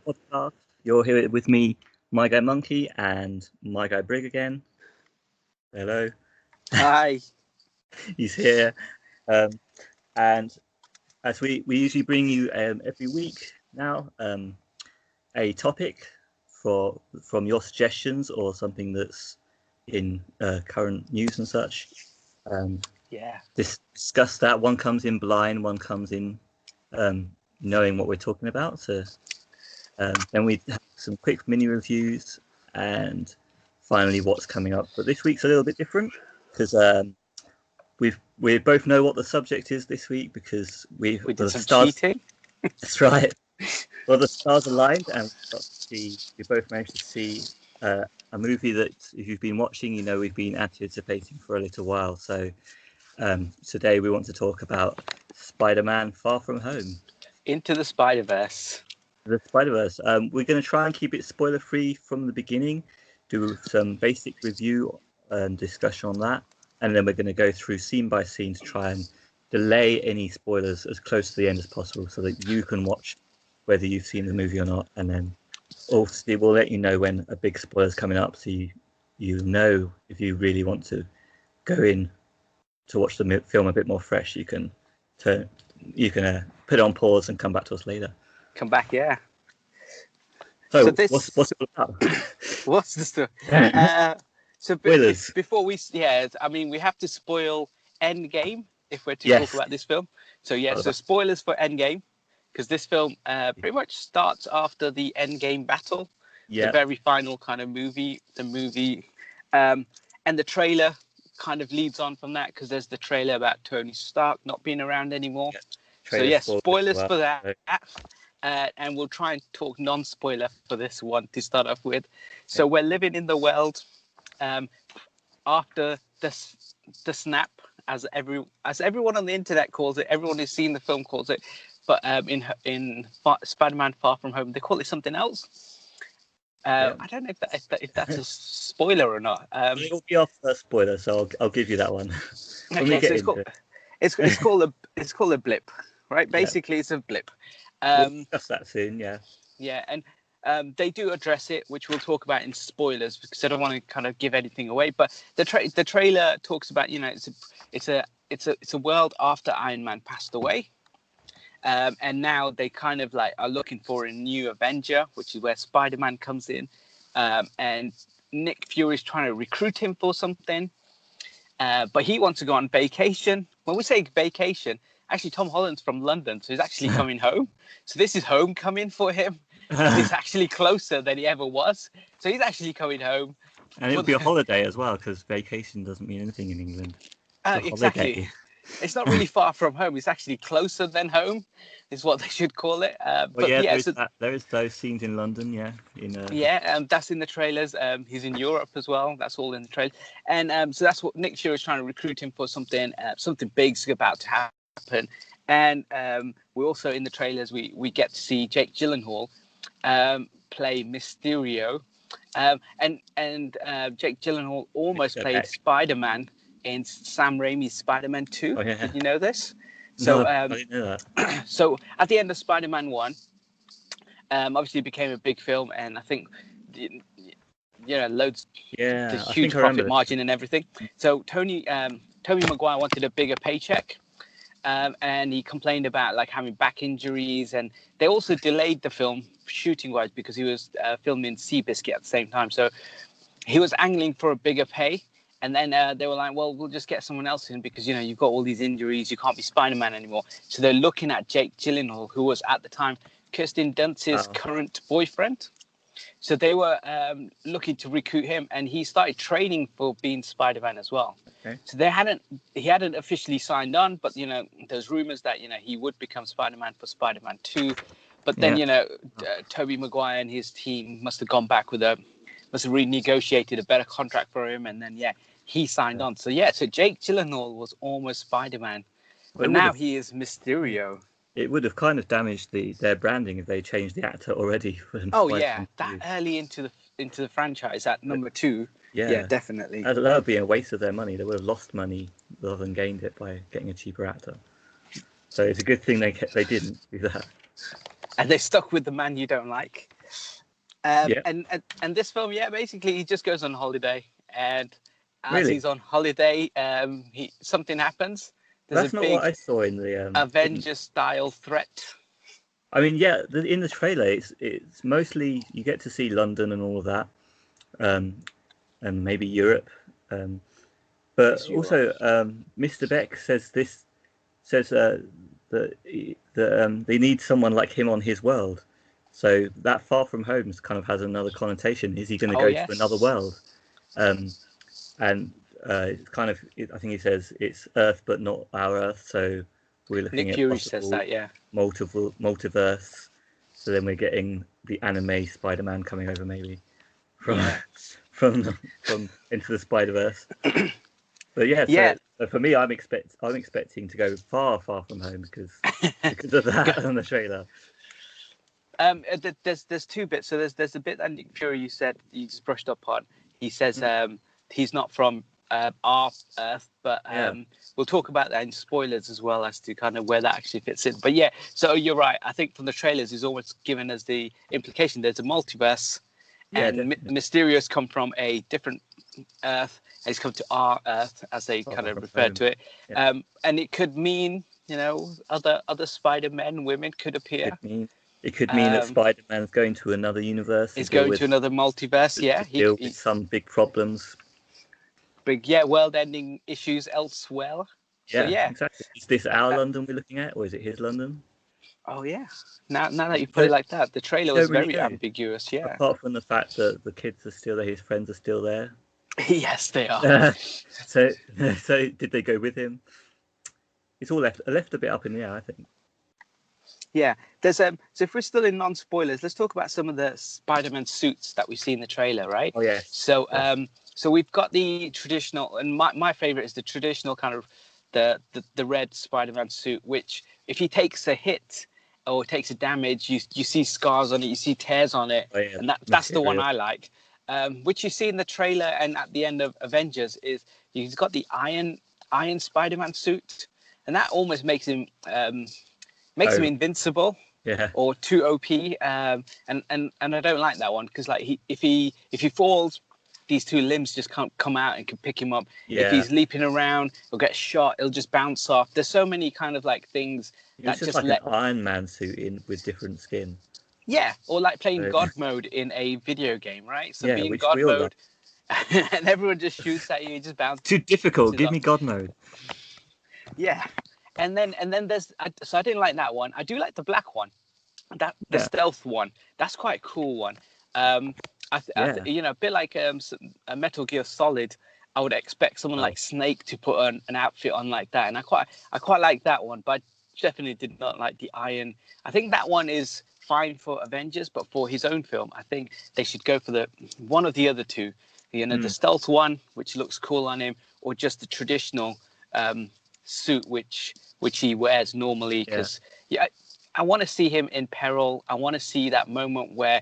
podcast. You're here with me, My Guy Monkey, and My Guy Brig again. Hello. Hi. He's here. And as we usually bring you every week now, a topic from your suggestions or something that's in current news and such. Discuss that. One comes in blind, one comes in knowing what we're talking about. So then we have some quick mini reviews, and finally what's coming up. But this week's a little bit different because we both know what the subject is this week because we did some cheating. That's right. Well, the stars aligned, and we both managed to see a movie that, if you've been watching, you know we've been anticipating for a little while. So today we want to talk about Spider-Man: Far From Home. Into the Spider-Verse. The Spider-Verse. We're going to try and keep it spoiler-free from the beginning, do some basic review and discussion on that, and then we're going to go through scene by scene to try and delay any spoilers as close to the end as possible so that you can watch whether you've seen the movie or not. And then obviously we'll let you know when a big spoiler's coming up, so you know if you really want to go in to watch the film a bit more fresh, you can put it on pause and come back to us later. Come back, yeah. So this, what's it about? What's the story? Before we we have to spoil Endgame if we're to talk about this film. So spoilers for Endgame, because this film pretty much starts after the Endgame battle, the very final kind of movie. And the trailer kind of leads on from that, because there's the trailer about Tony Stark not being around anymore. Spoilers for that. And we'll try and talk non-spoiler for this one to start off with. So we're living in the world after the snap, as everyone on the internet calls it. Everyone who's seen the film calls it, but in Spider-Man: Far From Home, they call it something else. I don't know if that's a spoiler or not. It'll be our first spoiler, so I'll give you that one. It's called a blip, right? Basically, it's a blip. We'll discuss that soon, and they do address it, which we'll talk about in spoilers, because I don't want to kind of give anything away. But the trailer talks about, it's a world after Iron Man passed away, and now they kind of are looking for a new Avenger, which is where Spider-Man comes in, and Nick Fury is trying to recruit him for something, but he wants to go on vacation. When we say vacation, actually, Tom Holland's from London, so he's actually coming home. So this is homecoming for him. He's actually closer than he ever was. So he's actually coming home. And it'll be a holiday as well, because vacation doesn't mean anything in England. Exactly. It's not really far from home. It's actually closer than home, is what they should call it. There is those scenes in London, that's in the trailers. He's in Europe as well. That's all in the trailers. And so that's what Nick Fury is trying to recruit him for, something big's about to happen. And we also, in the trailers, we get to see Jake Gyllenhaal play Mysterio, and Jake Gyllenhaal almost played Spider-Man in Sam Raimi's Spider-Man 2. Did you know this? So I didn't know that. So at the end of Spider-Man 1, obviously it became a big film, and I think loads, the huge profit margin and everything. So Tobey Maguire wanted a bigger paycheck. And he complained about having back injuries, and they also delayed the film shooting wise because he was filming Seabiscuit at the same time. So he was angling for a bigger pay, and then they were like, well, we'll just get someone else in because you've got all these injuries, you can't be Spider-Man anymore. So they're looking at Jake Gyllenhaal, who was at the time Kirsten Dunst's current boyfriend. So they were looking to recruit him, and he started training for being Spider-Man as well. Okay. So he hadn't officially signed on, but there's rumors that he would become Spider-Man for Spider-Man 2. But then Tobey Maguire and his team must have gone back must have renegotiated a better contract for him, and then he signed on. So so Jake Gyllenhaal was almost Spider-Man, but now he is Mysterio. It would have kind of damaged their branding if they changed the actor already. That early into the franchise at number 2. Yeah, definitely. That would be a waste of their money. They would have lost money rather than gained it by getting a cheaper actor. So it's a good thing they didn't do that. And they stuck with the man you don't like. And this film, basically he just goes on holiday, and as he's on holiday, something happens. That's not what I saw in the Avengers style threat. I mean, in the trailer, it's mostly you get to see London and all of that, and maybe Europe, but also Mr. Beck says that they need someone like him on his world. So that Far From Home kind of has another connotation. Is he going to go to another world? And it's kind of, I think he says it's Earth, but not our Earth. So we're looking Nick Fury says that, multiverse. So then we're getting the anime Spider-Man coming over, maybe from Into the Spider-Verse. But so for me, I'm expecting to go far from home because of that on the trailer. There's two bits. So there's a bit that Nick Fury you said you just brushed up on. He says he's not from our Earth, but we'll talk about that in spoilers as well as to kind of where that actually fits in. But so you're right. I think from the trailers, he's always given us the implication there's a multiverse, and Mysterio's come from a different Earth, and he's come to our Earth, as they kind of referred to it. And it could mean, other Spider-Men, women could appear. It could mean that Spider-Man's going to another universe. He's going to another multiverse, to deal with some big problems. World-ending issues elsewhere. Exactly. Is this our London we're looking at, or is it his London? Oh, yeah. Now that you put it like that, the trailer was very ambiguous, Apart from the fact that the kids are still there, his friends are still there. Yes, they are. So did they go with him? It's all left a bit up in the air, I think. Yeah, there's so if we're still in non-spoilers, let's talk about some of the Spider-Man suits that we see in the trailer, right? Oh yeah. So so we've got the traditional, and my favorite is the traditional kind of the red Spider-Man suit, which if he takes a hit or takes a damage, you see scars on it, you see tears on it, and that's the one I like. Which you see in the trailer and at the end of Avengers is he's got the Iron Spider-Man suit, and that almost makes him him invincible, or too OP, and I don't like that one because like if he falls, these two limbs just can't come out and can pick him up. If he's leaping around, he'll get shot. It'll just bounce off. There's so many kind of like things that just like an Iron Man suit with different skin. Yeah, or like playing God mode in a video game, right? So being God mode, and everyone just shoots at you, just bounces. Too difficult. Give me God mode. Yeah. And then there's so I didn't like that one. I do like the black one, the stealth one. That's quite a cool one. A bit like a Metal Gear Solid. I would expect someone like Snake to put an outfit on like that, and I quite like that one. But I definitely did not like the Iron. I think that one is fine for Avengers, but for his own film, I think they should go for one of the other two. The stealth one, which looks cool on him, or just the traditional suit which he wears normally, because I want to see him in peril. I want to see that moment where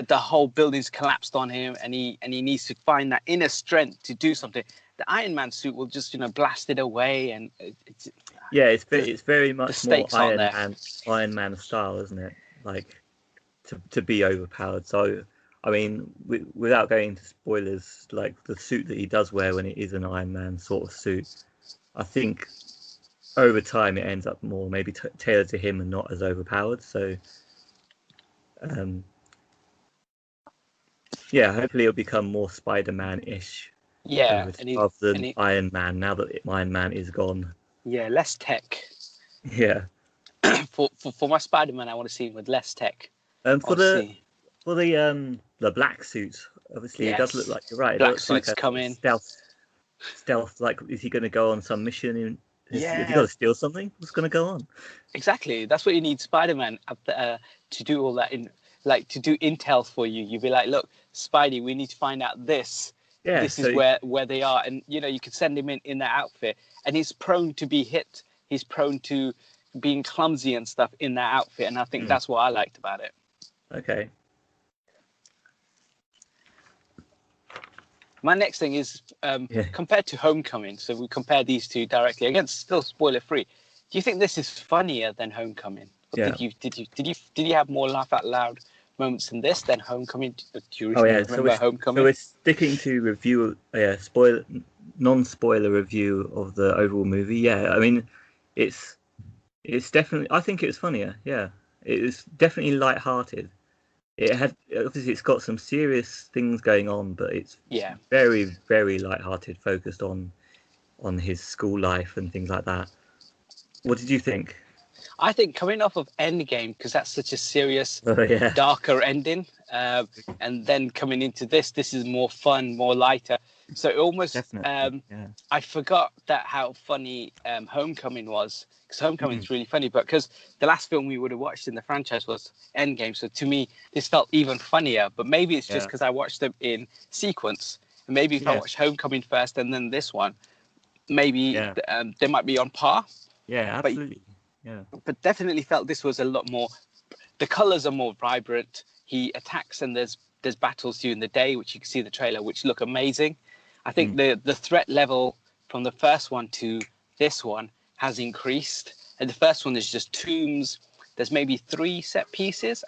the whole building's collapsed on him and he needs to find that inner strength to do something. The Iron Man suit will just blast it away, and it's very much more Iron Man style, isn't it? Like to be overpowered. So I mean, without going into spoilers, like the suit that he does wear when it is an Iron Man sort of suit, I think over time it ends up more maybe tailored to him and not as overpowered. So hopefully it'll become more Spider-Man-ish. Rather than Iron Man, now that Iron Man is gone. Yeah, less tech. Yeah. For my Spider-Man, I want to see him with less tech. For the black suits, obviously it does look like, you're right. Black suits come in. Stealth, like, is he going to go on some mission? Has he got to steal something? What's going to go on? Exactly. That's what you need Spider-Man to do all that, to do intel for you. You'd be like, look, Spidey, we need to find out this. Yeah, this is where they are. And, you could send him in that outfit. And he's prone to be hit. He's prone to being clumsy and stuff in that outfit. And I think that's what I liked about it. Okay. My next thing is compared to Homecoming. So we compare these two directly. Again, still spoiler free. Do you think this is funnier than Homecoming? Or did you have more laugh out loud moments in this than Homecoming. Do you remember Homecoming? So we're sticking to review, non-spoiler review of the overall movie. Yeah, I mean, it's definitely. I think it's funnier. Yeah, it was definitely light-hearted. It's got some serious things going on, but it's very, very light-hearted, focused on his school life and things like that. What did you think? I think coming off of Endgame, because that's such a serious, darker ending, and then coming into this is more fun, more lighter. So it almost, I forgot how funny Homecoming was, because Homecoming is really funny, but because the last film we would have watched in the franchise was Endgame, so to me this felt even funnier. But maybe it's just because I watched them in sequence, and maybe if I watched Homecoming first and then this one, maybe they might be on par. Yeah, absolutely. But definitely felt this was a lot more. The colors are more vibrant. He attacks and there's battles during the day, which you can see in the trailer, which look amazing. I think the threat level from the first one to this one has increased. And the first one is just tombs. There's maybe 3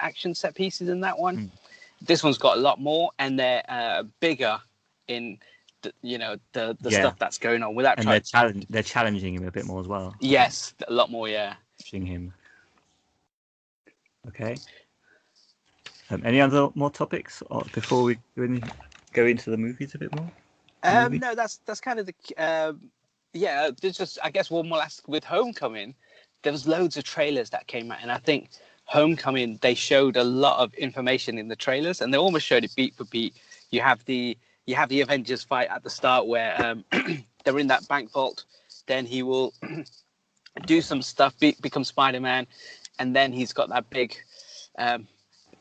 action set pieces in that one. This one's got a lot more, and they're bigger in the stuff that's going on without trying. They're challenging him a bit more as well. Yes, a lot more. Pushing him. Okay. Any other more topics before we go into the movies a bit more? No, that's kind of the there's just, I guess, one more last with Homecoming. There was loads of trailers that came out, and I think Homecoming, they showed a lot of information in the trailers, and they almost showed it beat for beat. You have the Avengers fight at the start where they're in that bank vault. Then he will do some stuff, become Spider-Man, and then he's got that big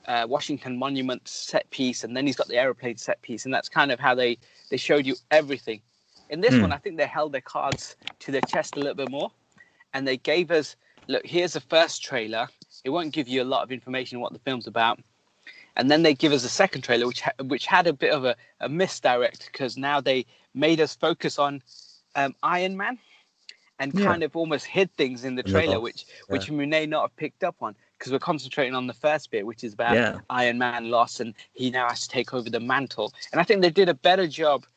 Washington Monument set piece, and then he's got the aeroplane set piece, and that's kind of how they showed you everything. In this one, I think they held their cards to their chest a little bit more, and they gave us, look, here's the first trailer. It won't give you a lot of information on what the film's about. And then they give us a second trailer, which had a bit of a misdirect, because now they made us focus on Iron Man, and kind of almost hid things in the trailer, which we may not have picked up on, because we're concentrating on the first bit, which is about Iron Man loss, and he now has to take over the mantle. And I think they did a better job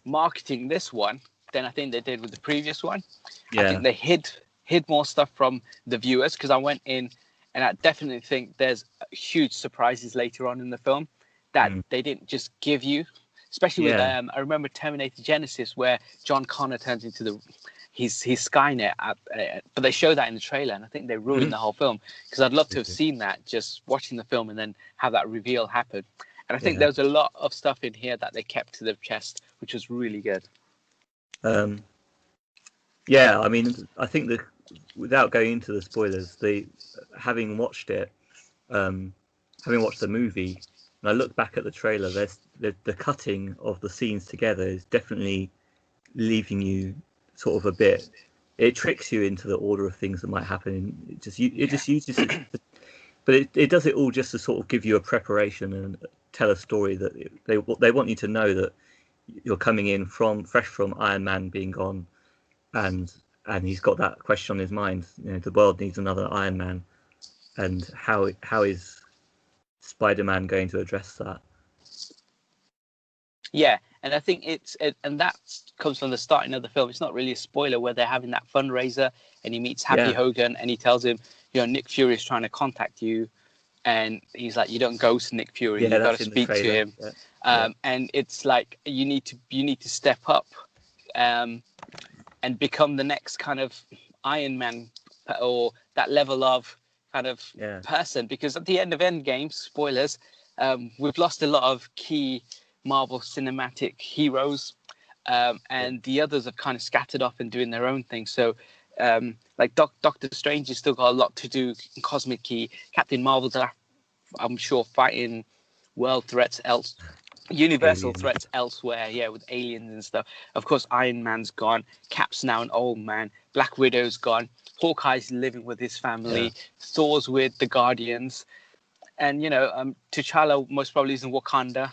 marketing this one than I think they did with the previous one. I think they hid more stuff from the viewers, because I went in, and I definitely think there's huge surprises later on in the film that they didn't just give you, especially with I remember Terminator Genesis, where John Connor turns into he's Skynet, but they show that in the trailer, and I think they ruined the whole film, because I'd love to have seen that just watching the film and then have that reveal happen. And I think there was a lot of stuff in here that they kept to their chest, which was really good. I mean, I think without going into the spoilers, having watched the movie, and I look back at the trailer, there's the cutting of the scenes together is definitely leaving you sort of a bit. It tricks you into the order of things that might happen. It just uses it, but it does it all just to sort of give you a preparation and tell a story that they want you to know that you're coming in fresh from Iron Man being gone, and he's got that question on his mind. The world needs another Iron Man, and how is Spider-Man going to address that? Yeah, and I think and that comes from the starting of the film. It's not really a spoiler where they're having that fundraiser, and he meets Happy Hogan, and he tells him, Nick Fury is trying to contact you, and he's like, you don't ghost Nick Fury, you got to speak to him. And it's like you need to step up, and become the next kind of Iron Man, or that level of kind of person, because at the end of Endgame, spoilers, we've lost a lot of key Marvel Cinematic heroes, and the others have kind of scattered off and doing their own thing. So like Doctor Strange has still got a lot to do in Cosmic Key. Captain Marvel's, I'm sure, fighting world threats universal threats elsewhere, with aliens and stuff. Of course, Iron Man's gone. Cap's now an old man. Black Widow's gone. Hawkeye's living with his family. Thor's with the Guardians, and T'Challa most probably is in Wakanda.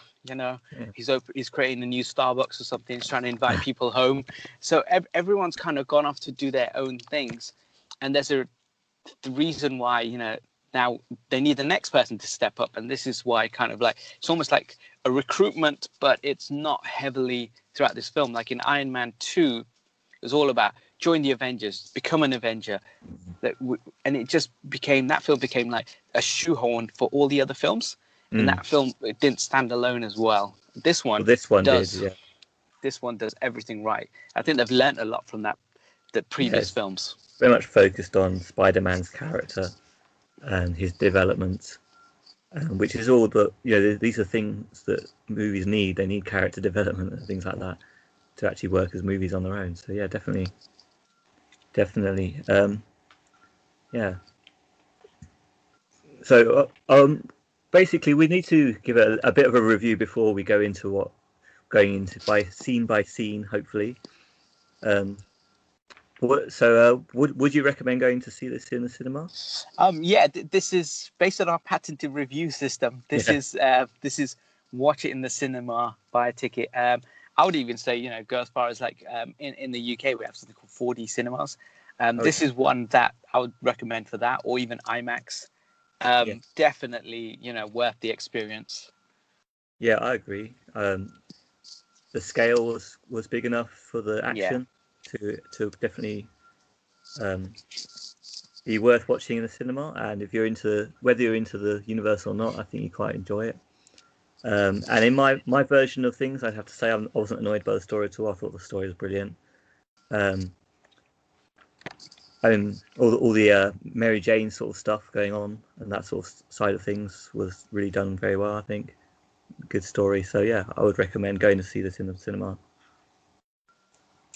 He's creating a new Starbucks or something. He's trying to invite people home. So everyone's kind of gone off to do their own things, and there's the reason why Now they need the next person to step up, and this is why kind of like it's almost like a recruitment, but it's not heavily throughout this film. Like in Iron Man 2, it was all about join the Avengers, become an Avenger, and it just became that film became like a shoehorn for all the other films. And that film, it didn't stand alone as well. This one does. Did, yeah. This one does everything right. I think they've learned a lot from the previous films. Very much focused on Spider-Man's character and his development, which is all that, these are things that movies need. They need character development and things like that to actually work as movies on their own. So yeah, definitely. Yeah. So basically, we need to give a bit of a review before we go into by scene, hopefully. Would you recommend going to see this in the cinema? This is based on our patented review system. This is watch it in the cinema, buy a ticket. I would even say, go as far as like in the UK we have something called 4D cinemas. This is one that I would recommend for that, or even IMAX. Definitely, worth the experience. Yeah, I agree. The scale was big enough for the action to definitely be worth watching in the cinema. And if whether you're into the universe or not, I think you quite enjoy it. And in my version of things, I'd have to say I wasn't annoyed by the story at all. I thought the story was brilliant. All the Mary Jane sort of stuff going on and that sort of side of things was really done very well, I think. Good story. So yeah, I would recommend going to see this in the cinema.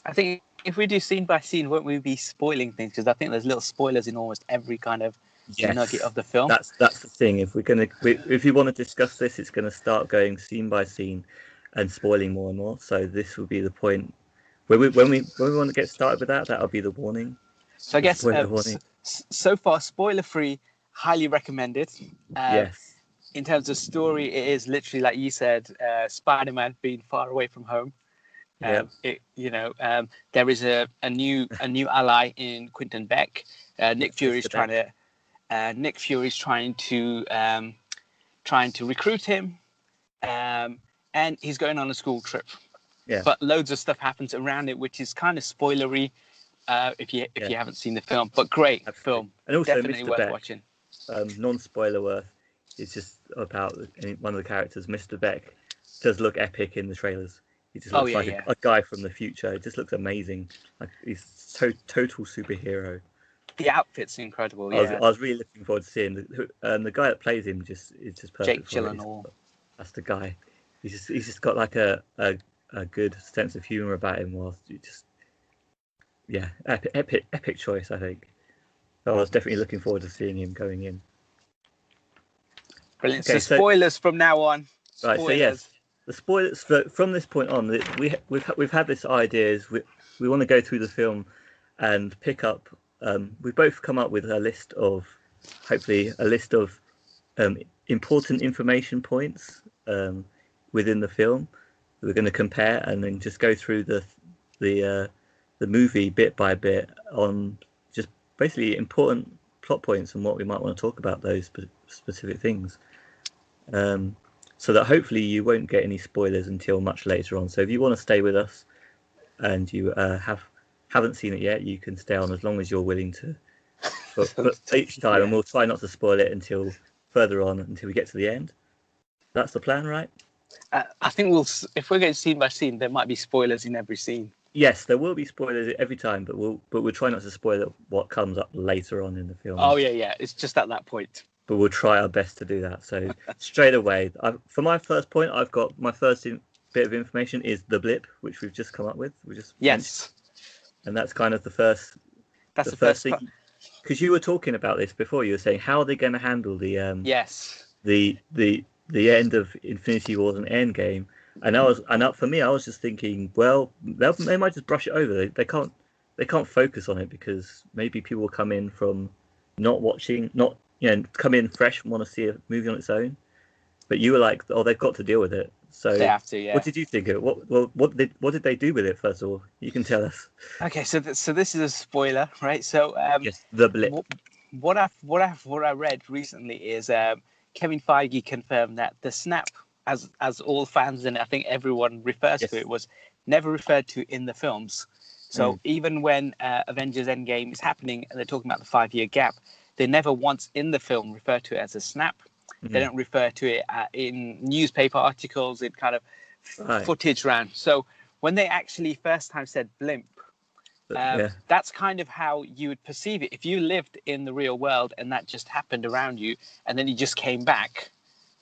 I think if we do scene by scene, won't we be spoiling things? Because I think there's little spoilers in almost every kind of nugget of the film. That's the thing. If you want to discuss this, it's going to start going scene by scene and spoiling more and more. So this will be the point when we want to get started with that. That'll be the warning. So I guess so far, spoiler free, highly recommended. Yes. In terms of story, it is literally like you said, Spider-Man being far away from home. There is a new ally in Quentin Beck. Nick Fury's trying to recruit him, and he's going on a school trip. Yeah. But loads of stuff happens around it, which is kind of spoilery if you haven't seen the film. But great film, and also definitely Mr. worth Beck, watching. Non-spoiler worth. It's just about one of the characters. Mr. Beck does look epic in the trailers. He just looks a guy from the future. It just looks amazing. Like he's total superhero. The outfit's incredible. I was really looking forward to seeing the guy that plays him. Is just perfect. Jake Gyllenhaal. That's the guy. He's just got like a good sense of humor about him. Whilst epic choice, I think. So I was definitely looking forward to seeing him going in. Brilliant. Okay, so spoilers from now on. Right. So yes, the spoilers from this point on. We've had this idea is we want to go through the film and pick up. We both come up with hopefully a list of important information points within the film. We're going to compare and then just go through the movie bit by bit on just basically important plot points and what we might want to talk about those specific things. So that hopefully you won't get any spoilers until much later on. So if you want to stay with us and you haven't seen it yet, you can stay on as long as you're willing to. But each time, and we'll try not to spoil it until further on, until we get to the end. That's the plan, right? I think if we're going scene by scene, there might be spoilers in every scene. Yes, there will be spoilers every time, but we'll try not to spoil what comes up later on in the film. Oh yeah, it's just at that point. But we'll try our best to do that. So straight away, for my first point, I've got my first bit of information is the blip, which we've just come up with. Yes, and that's kind of the first. That's the first thing. Because you were talking about this before, you were saying how are they going to handle the the end of Infinity Wars and Endgame, and for me, I was just thinking, well, they might just brush it over. They can't focus on it because maybe people will come in from not watching, come in fresh and want to see a movie on its own. But you were like, oh, they've got to deal with it. So they have to, yeah. What did you think of it? What did they do with it? First of all, you can tell us. Okay, so this is a spoiler, right? So yes, the blip. what I read recently is Kevin Feige confirmed that the snap, as all fans and I think everyone refers to it, was never referred to in the films. So even when Avengers Endgame is happening and they're talking about the 5-year gap, they never once in the film refer to it as a snap. They don't refer to it in newspaper articles, in kind of footage around. So when they actually first time said blimp, that's kind of how you would perceive it. If you lived in the real world and that just happened around you and then you just came back,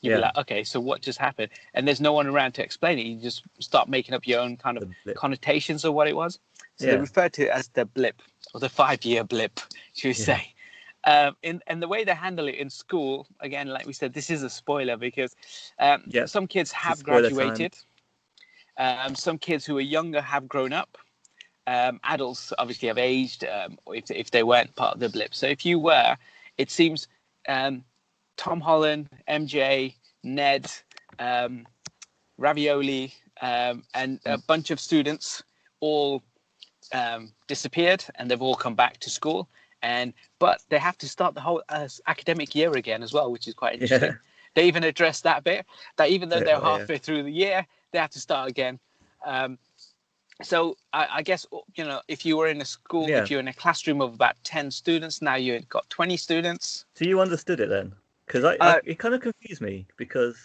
you'd be like, okay, so what just happened? And there's no one around to explain it. You just start making up your own kind of connotations of what it was. So they refer to it as the blip, or the 5-year blip, should we say. And the way they handle it in school, again, like we said, this is a spoiler because some kids have graduated. Some kids who are younger have grown up. Adults obviously have aged, if they weren't part of the blip. So if you were, it seems Tom Holland, MJ, Ned, Ravioli, and a bunch of students all disappeared, and they've all come back to school. But they have to start the whole academic year again as well, which is quite interesting. They even addressed that bit, that even though they're halfway through the year, they have to start again. So I guess, if you were in a school, if you're in a classroom of about 10 students, now you've got 20 students. So you understood it then? Because it kind of confused me because,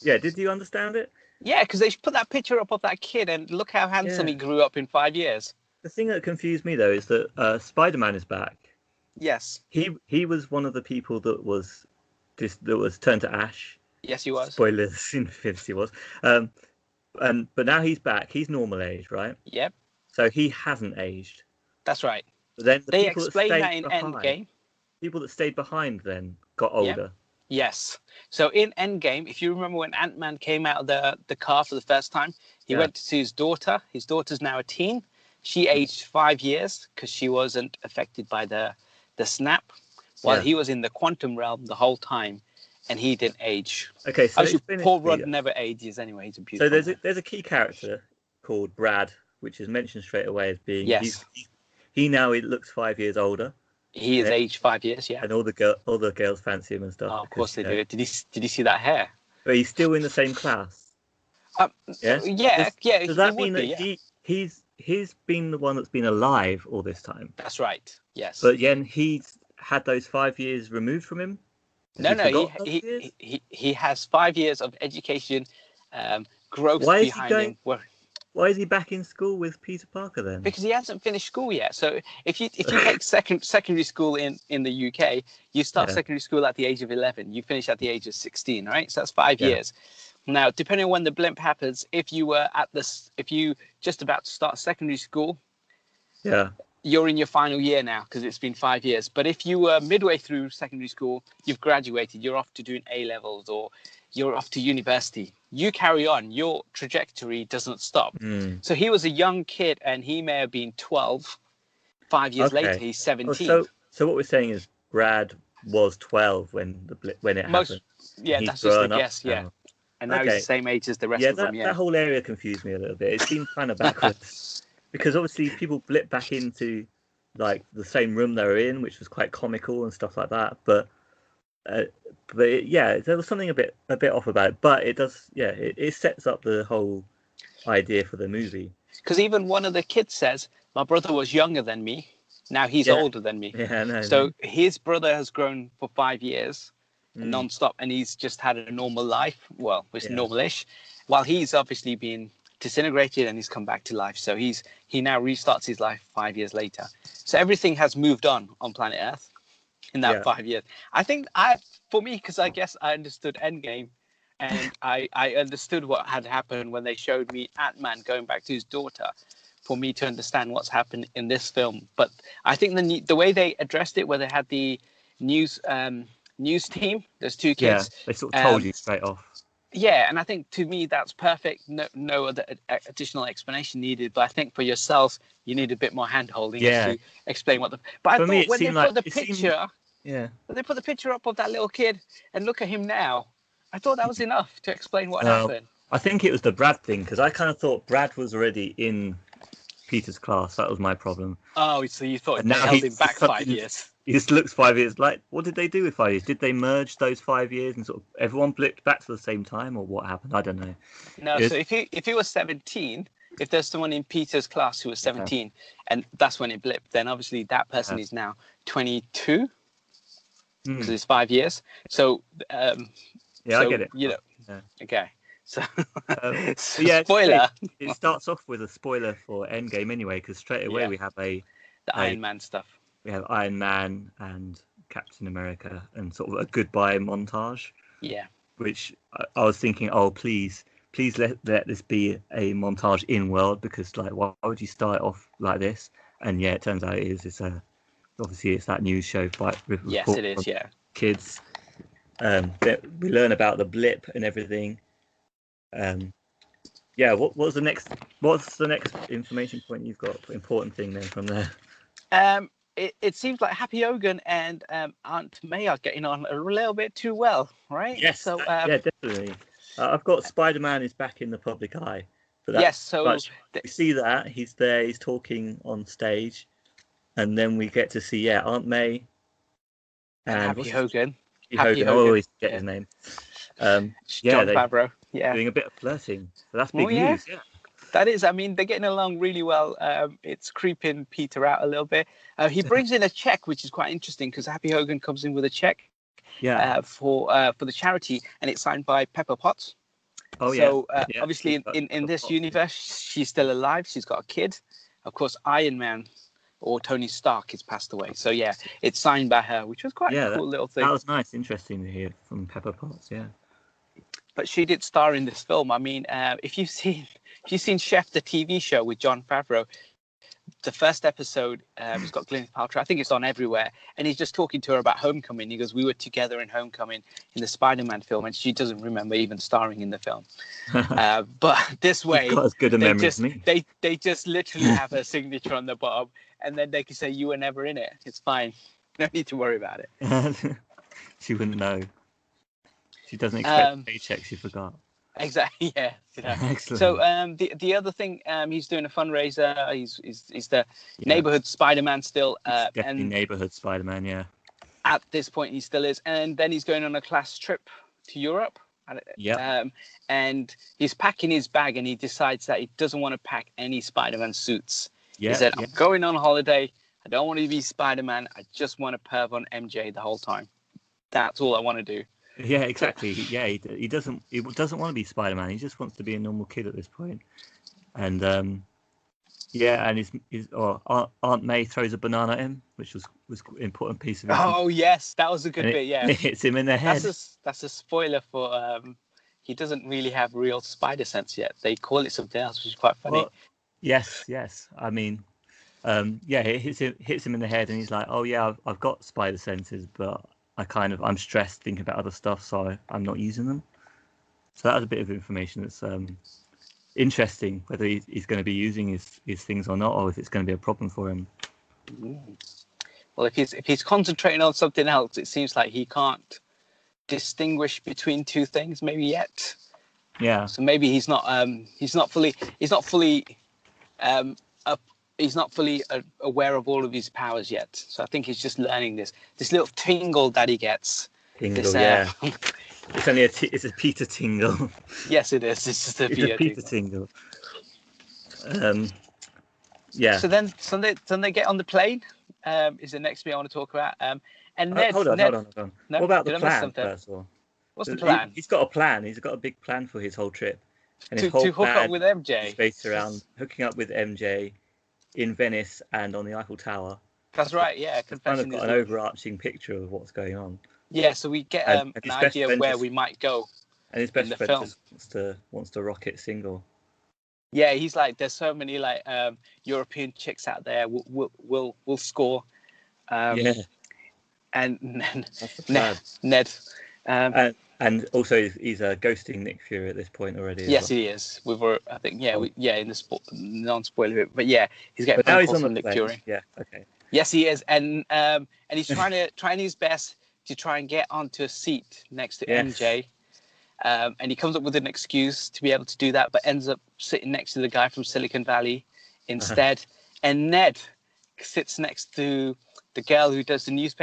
did you understand it? Yeah, because they put that picture up of that kid and look how handsome he grew up in 5 years. The thing that confused me, though, is that Spider-Man is back. Yes. He was one of the people that was turned to ash. Yes, he was. Spoilers, Infinity was. But now he's back. He's normal age, right? Yep. So he hasn't aged. That's right. But then they explain that in Endgame. People that stayed behind then got older. Yep. Yes. So in Endgame, if you remember when Ant-Man came out of the car for the first time, he went to see his daughter. His daughter's now a teen. She aged 5 years because she wasn't affected by the snap, while he was in the quantum realm the whole time, and he didn't age. Okay, so Paul Rudd never ages anyway. He's a beautiful. So there's a key character called Brad, which is mentioned straight away as being he now looks 5 years older. He is aged 5 years, and all the girls fancy him and stuff. Oh, of course they do. Did you see that hair? But he's still in the same class. Yeah. Does that mean that he's been the one that's been alive all this time? That's right. Yes. But then he's had those 5 years removed from him. No. He has 5 years of education, growth behind him. Why is he back in school with Peter Parker then? Because he hasn't finished school yet. So if you take secondary school in the UK, you start secondary school at the age of 11. You finish at the age of 16, right? So that's 5 years. Now, depending on when the blimp happens, if you just about to start secondary school, you're in your final year now because it's been 5 years. But if you were midway through secondary school, you've graduated, you're off to doing A-levels or you're off to university. You carry on. Your trajectory doesn't stop. So he was a young kid and he may have been 12. 5 years later, he's 17. So what we're saying is Brad was 12 when it happened. Yeah, that's just a guess, And now he's the same age as the rest of them. Yeah, that whole area confused me a little bit. It seemed kind of backwards. Because obviously people blip back into like the same room they were in, which was quite comical and stuff like that. But there was something a bit off about it. But it does, it sets up the whole idea for the movie. Because even one of the kids says, "My brother was younger than me. Now he's older than me." Yeah, no. So his brother has grown for 5 years, non-stop, and he's just had a normal life. Well, it's normal-ish, while he's obviously been disintegrated and he's come back to life. So he now restarts his life 5 years later. So everything has moved on planet Earth in that 5 years. I think for me, because I guess I understood Endgame and I understood what had happened when they showed me Ant-Man going back to his daughter, for me to understand what's happened in this film. But I think the way they addressed it, where they had the news team, there's two kids. Yeah, they sort of told you straight off. Yeah, and I think to me that's perfect. No other additional explanation needed. But I think for yourself, you need a bit more hand-holding to explain what the. But I thought when they put the picture, when they put the picture up of that little kid and look at him now, I thought that was enough to explain what happened. I think it was the Brad thing because I kind of thought Brad was already in Peter's class. That was my problem. Oh, so you thought they held him back 5 years? He just looks 5 years. Like, what did they do with 5 years? Did they merge those 5 years and sort of everyone blipped back to the same time, or what happened? I don't know. No, so if he was 17, if there's someone in Peter's class who was 17, and that's when it blipped, then obviously that person is now 22 because it's 5 years. So I get it. You know, okay. So, yeah, spoiler. It starts off with a spoiler for Endgame anyway, because straight away we have the Iron Man stuff. We have Iron Man and Captain America and sort of a goodbye montage. Yeah. Which I was thinking, oh, please let this be a montage in world, because like, why would you start off like this? And yeah, it turns out it is. It's obviously it's that news show with yes, it is. Yeah. Kids. We learn about the blip and everything. Yeah. What's the next information point you've got? Important thing then from there. It seems like Happy Hogan and Aunt May are getting on a little bit too well, right? Yes. So yeah, definitely. I've got Spider-Man is back in the public eye. Yes. So we see that he's there. He's talking on stage, and then we get to see Aunt May and Happy Hogan. I always get his name. John Favreau. Yeah. Doing a bit of flirting. So that's big news. Yeah. That is, I mean, they're getting along really well. It's creeping Peter out a little bit. He brings in a check, which is quite interesting because Happy Hogan comes in with a check for the charity, and it's signed by Pepper Potts. Oh, so, obviously, in this universe, she's still alive. She's got a kid. Of course, Iron Man or Tony Stark has passed away. So, yeah, it's signed by her, which was quite a cool little thing. That was nice. Interesting to hear from Pepper Potts, yeah. But she did star in this film. I mean, if you've seen Chef, the TV show with Jon Favreau, the first episode, it's got Gwyneth Paltrow. I think it's on everywhere. And he's just talking to her about Homecoming. He goes, we were together in Homecoming in the Spider-Man film. And she doesn't remember even starring in the film. But this way, got as good a memory as me. They just literally have her signature on the bottom. And then they can say, you were never in it. It's fine. No need to worry about it. She wouldn't know. She doesn't expect a paycheck. She forgot. Exactly. Yeah. Excellent. So the other thing, he's doing a fundraiser. He's the neighborhood Spider-Man still. Definitely neighborhood Spider-Man. Yeah. At this point, he still is, and then he's going on a class trip to Europe. Yeah. And he's packing his bag, and he decides that he doesn't want to pack any Spider-Man suits. Yeah. He said, "I'm going on holiday. I don't want to be Spider-Man. I just want to perv on MJ the whole time. That's all I want to do." Yeah, exactly. Yeah, he doesn't want to be Spider-Man. He just wants to be a normal kid at this point. And and his Aunt May throws a banana at him, which was an important piece of it. Oh yes, that was a good bit. Yeah, it hits him in the head. That's a spoiler for he doesn't really have real spider sense yet. They call it something else, which is quite funny. Well, yes. I mean, it hits him in the head, and he's like, "Oh yeah, I've got spider senses, but I'm stressed thinking about other stuff, so I'm not using them." So that's a bit of information that's interesting, whether he's going to be using his things or not, or if it's going to be a problem for him. Well, if he's concentrating on something else, it seems like he can't distinguish between two things maybe yet. Yeah. So maybe he's not fully aware of all of his powers yet. So I think he's just learning this little tingle that he gets. Yeah. It's a Peter tingle. Yes, it is. It's just a Peter tingle. Yeah. So then they get on the plane. Is the next bit I want to talk about. And Ned. Hold on. No, what about the plan first of all? What's the plan? He's got a plan. He's got a big plan for his whole trip. And to hook up with MJ. Based around hooking up with MJ in Venice and on the Eiffel Tower. That's right, yeah. It's kind of got an overarching picture of what's going on. Yeah, so we get an idea of where we might go. And his best friend just wants to rock it single. Yeah, he's like, there's so many like European chicks out there. We'll score. Yeah. And Ned. And also he's ghosting Nick Fury at this point already. Yes, he is. In the non-spoiler bit, but yeah, he's getting phone calls from Nick Fury. Yeah, okay. Yes, he is, and he's trying his best to try and get onto a seat next to MJ, and he comes up with an excuse to be able to do that, but ends up sitting next to the guy from Silicon Valley instead, and Ned sits next to the girl who does the news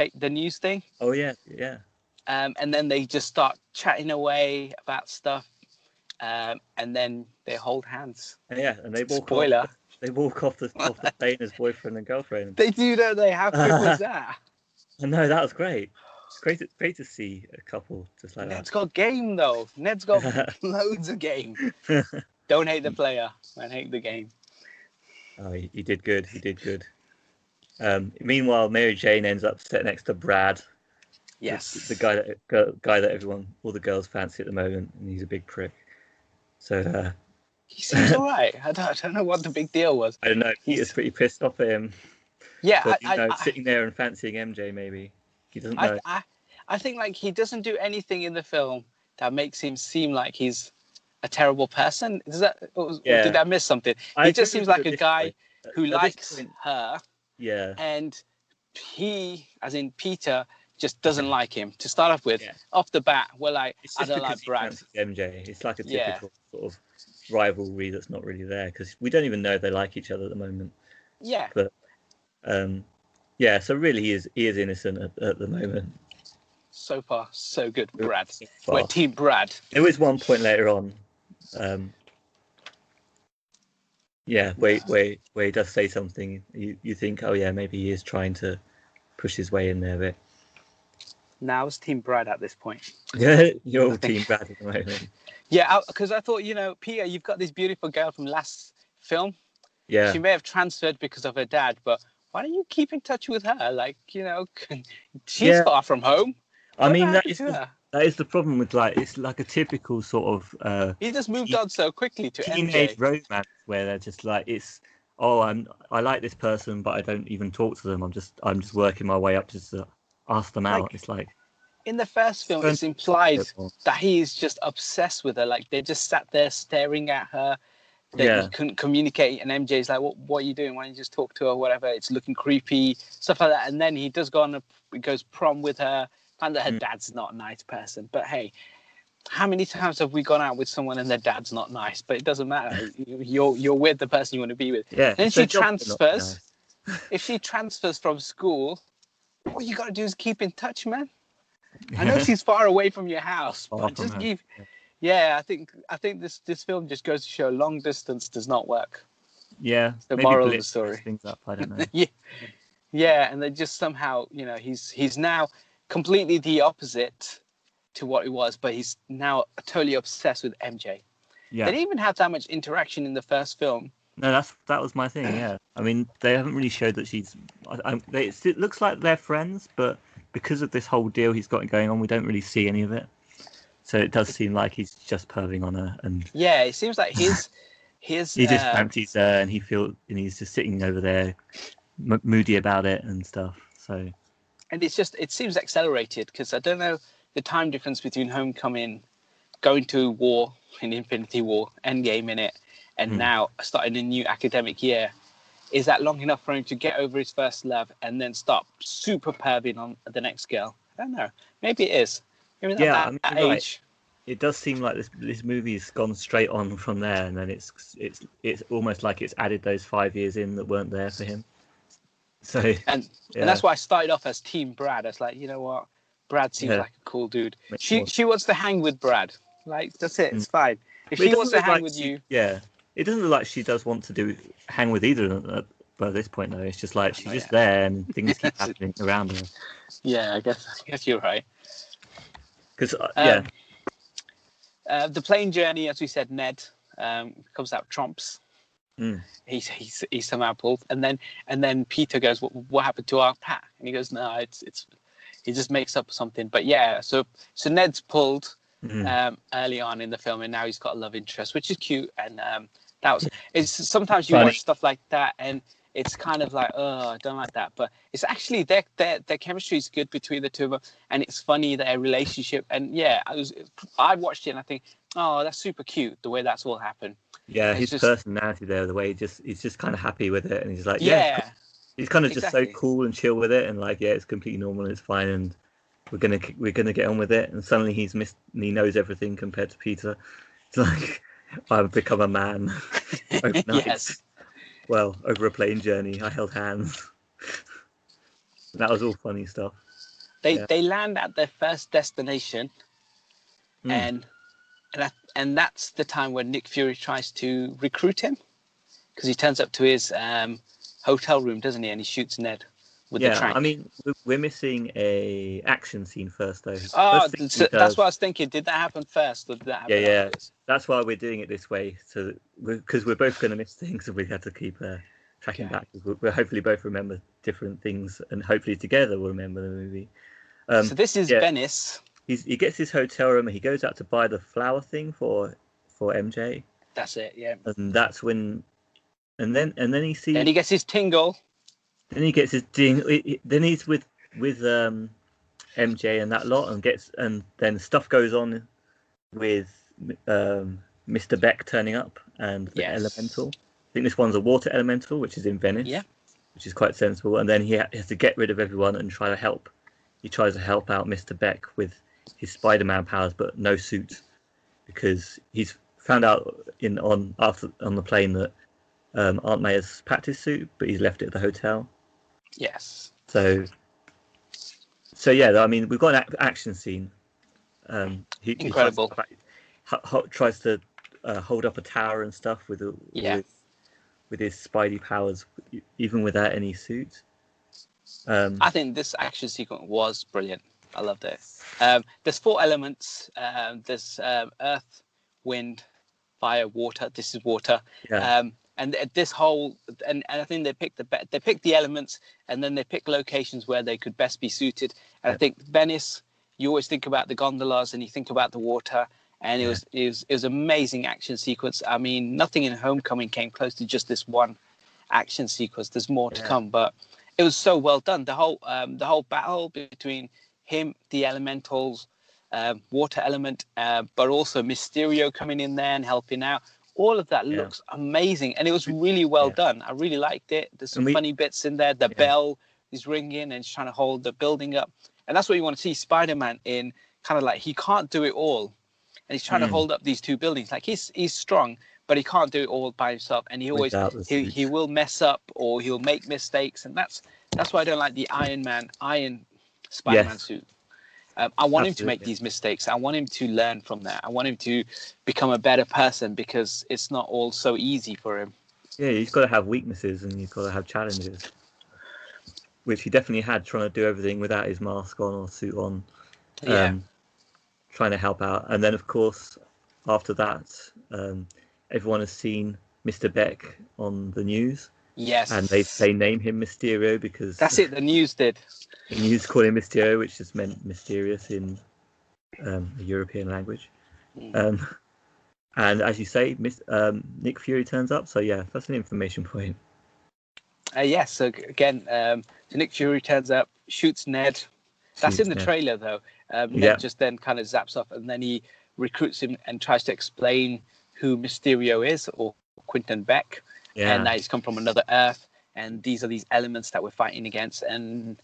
thing. Oh yeah, yeah. And then they just start chatting away about stuff, and then they hold hands. Yeah, and they walk Spoiler. off. They walk off the plane as boyfriend and girlfriend. They do, don't they? How quick was that? I know, that was great. It's great to see a couple just like Ned's that. got game though. Ned's got loads of game. Don't hate the player, man. Hate the game. Oh, he did good. He did good. Meanwhile, Mary Jane ends up sitting next to Brad. Yes. The guy that all the girls fancy at the moment, and he's a big prick. So he seems all right. I don't know what the big deal was. I don't know. Peter's pretty pissed off at him. Yeah, for, sitting there and fancying MJ. Maybe he doesn't know. I think like he doesn't do anything in the film that makes him seem like he's a terrible person. Or did I miss something? He just seems like a guy who likes her. Yeah. And he, as in Peter, just doesn't like him to start off with. Off the bat, we're like, I don't like Brad. MJ. It's like a typical sort of rivalry that's not really there because we don't even know if they like each other at the moment. Yeah. But so really he is innocent at the moment. So far, so good, Brad. We're Team Brad. There was one point later on, where he does say something. You think, oh yeah, maybe he is trying to push his way in there a bit. Now it's Team Brad at this point. Yeah, you're all Team Brad at the moment. Yeah, because I thought, Peter, you've got this beautiful girl from last film. Yeah. She may have transferred because of her dad, but why don't you keep in touch with her? Like, she's far from home. I mean, that is the problem with it's like a typical sort of. He just moved on so quickly to teenage MJ. romance where they're just like I like this person, but I don't even talk to them. I'm just working my way up just to ask them out. It's like in the first film, it's implied that he is just obsessed with her. Like they just sat there staring at her. He couldn't communicate, and MJ's like, "What are you doing? Why don't you just talk to her? Whatever. It's looking creepy, stuff like that." And then he does go on he goes prom with her. Found that her dad's not a nice person, but hey, how many times have we gone out with someone and their dad's not nice? But it doesn't matter. You're with the person you want to be with. Yeah. Then she transfers. Nice. If she transfers from school, all you got to do is keep in touch, man. I know she's far away from your house, but just keep. Yeah, I think this film just goes to show long distance does not work. Yeah. The moral of the story. Things up. I don't know. Yeah, and then just somehow, he's now completely the opposite to what he was, but he's now totally obsessed with MJ. Yeah. They didn't even have that much interaction in the first film. No, that was my thing. Yeah, I mean, they haven't really showed that she's. It looks like they're friends, but because of this whole deal he's got going on, we don't really see any of it. So it does seem like he's just perving on her, and it seems like his he just fancies her, and he's just sitting over there, moody about it and stuff. So. And it seems accelerated because I don't know the time difference between Homecoming, going to war in Infinity War, Endgame in it, and now starting a new academic year. Is that long enough for him to get over his first love and then start super perving on the next girl? I don't know. Maybe it is. Maybe that age. Right. It does seem like this movie's gone straight on from there, and then it's almost like it's added those 5 years in that weren't there for him. So and that's why I started off as Team Brad. I was like, you know what, Brad seems like a cool dude. She wants to hang with Brad. Like that's it. It's fine. If she wants to hang with you, it doesn't look like she does want to hang with either of them. But at this point, though, it's just like she's just there and things keep happening around her. Yeah, I guess you're right. Because the plane journey, as we said, Ned comes out trumps. He's somehow pulled, and then Peter goes, "What happened to our Pat?" And he goes, "No, it's he just makes up something." But yeah, so Ned's pulled early on in the film, and now he's got a love interest, which is cute. And it's sometimes you watch stuff like that, and it's kind of like, oh, I don't like that, but it's actually their chemistry is good between the two of them, and it's funny their relationship. And I watched it and I think, oh, that's super cute the way that's all happened. Yeah, his personality there, the way he's just kind of happy with it, and he's like, he's kind of just so cool and chill with it, and like, it's completely normal and it's fine, and we're gonna get on with it. And suddenly he knows everything compared to Peter. It's like, I've become a man overnight. Yes. Well, over a plane journey, I held hands. That was all funny stuff. They land at their first destination, and that's the time when Nick Fury tries to recruit him, because he turns up to his hotel room, doesn't he? And he shoots Ned with the trank. I mean, we're missing a action scene first, though. That's what I was thinking. Did that happen first, or did that happen afterwards? That's why we're doing it this way, so because we're both going to miss things, and we have to keep tracking back. We'll hopefully both remember different things, and hopefully together we'll remember the movie. So this is Venice. He gets his hotel room, and he goes out to buy the flower thing for MJ. That's it, yeah. And that's when, and then he sees. And he gets his tingle. Then he gets his ding. Then he's with MJ and that lot, and then stuff goes on with Mr. Beck turning up and the elemental. I think this one's a water elemental, which is in Venice. Yeah. Which is quite sensible. And then he has to get rid of everyone and try to help. He tries to help out Mr. Beck with his Spider-Man powers, but no suit, because he's found out on the plane that Aunt May has packed his suit, but he's left it at the hotel. Yes. So yeah, I mean, we've got an action scene. Incredible. He tries to hold up a tower and stuff with his Spidey powers, even without any suit. I think this action sequence was brilliant. I loved it. There's 4 elements. There's earth, wind, fire, water. This is water. Yeah. And this whole, and I think they picked the elements, and then they pick locations where they could best be suited. And I think Venice, you always think about the gondolas and you think about the water, and it was amazing action sequence. I mean, nothing in Homecoming came close to just this one action sequence. There's more to come, but it was so well done. The whole battle between him, the elementals, water element, but also Mysterio coming in there and helping out. All of that looks amazing, and it was really well done. I really liked it. There's some funny bits in there. The bell is ringing, and he's trying to hold the building up, and that's what you want to see Spider-Man in. Kind of like, he can't do it all, and he's trying to hold up these 2 buildings. Like, he's strong, but he can't do it all by himself, and he always he will mess up, or he'll make mistakes, and that's why I don't like the Iron Spider-Man suit. I want him to make these mistakes. I want him to learn from that. I want him to become a better person, because it's not all so easy for him. Yeah, he's got to have weaknesses, and he's got to have challenges, which he definitely had, trying to do everything without his mask on or suit on, trying to help out. And then, of course, after that, everyone has seen Mr. Beck on the news. Yes. And they name him Mysterio because... That's it, the news did. The news called him Mysterio, which just meant mysterious in the European language. And as you say, Nick Fury turns up. So yeah, that's an information point. Yes, so again, so Nick Fury turns up, shoots Ned. That's in the trailer, though. Ned just then kind of zaps off, and then he recruits him and tries to explain who Mysterio is, or Quentin Beck. And that he's come from another Earth, and these are these elements that we're fighting against. And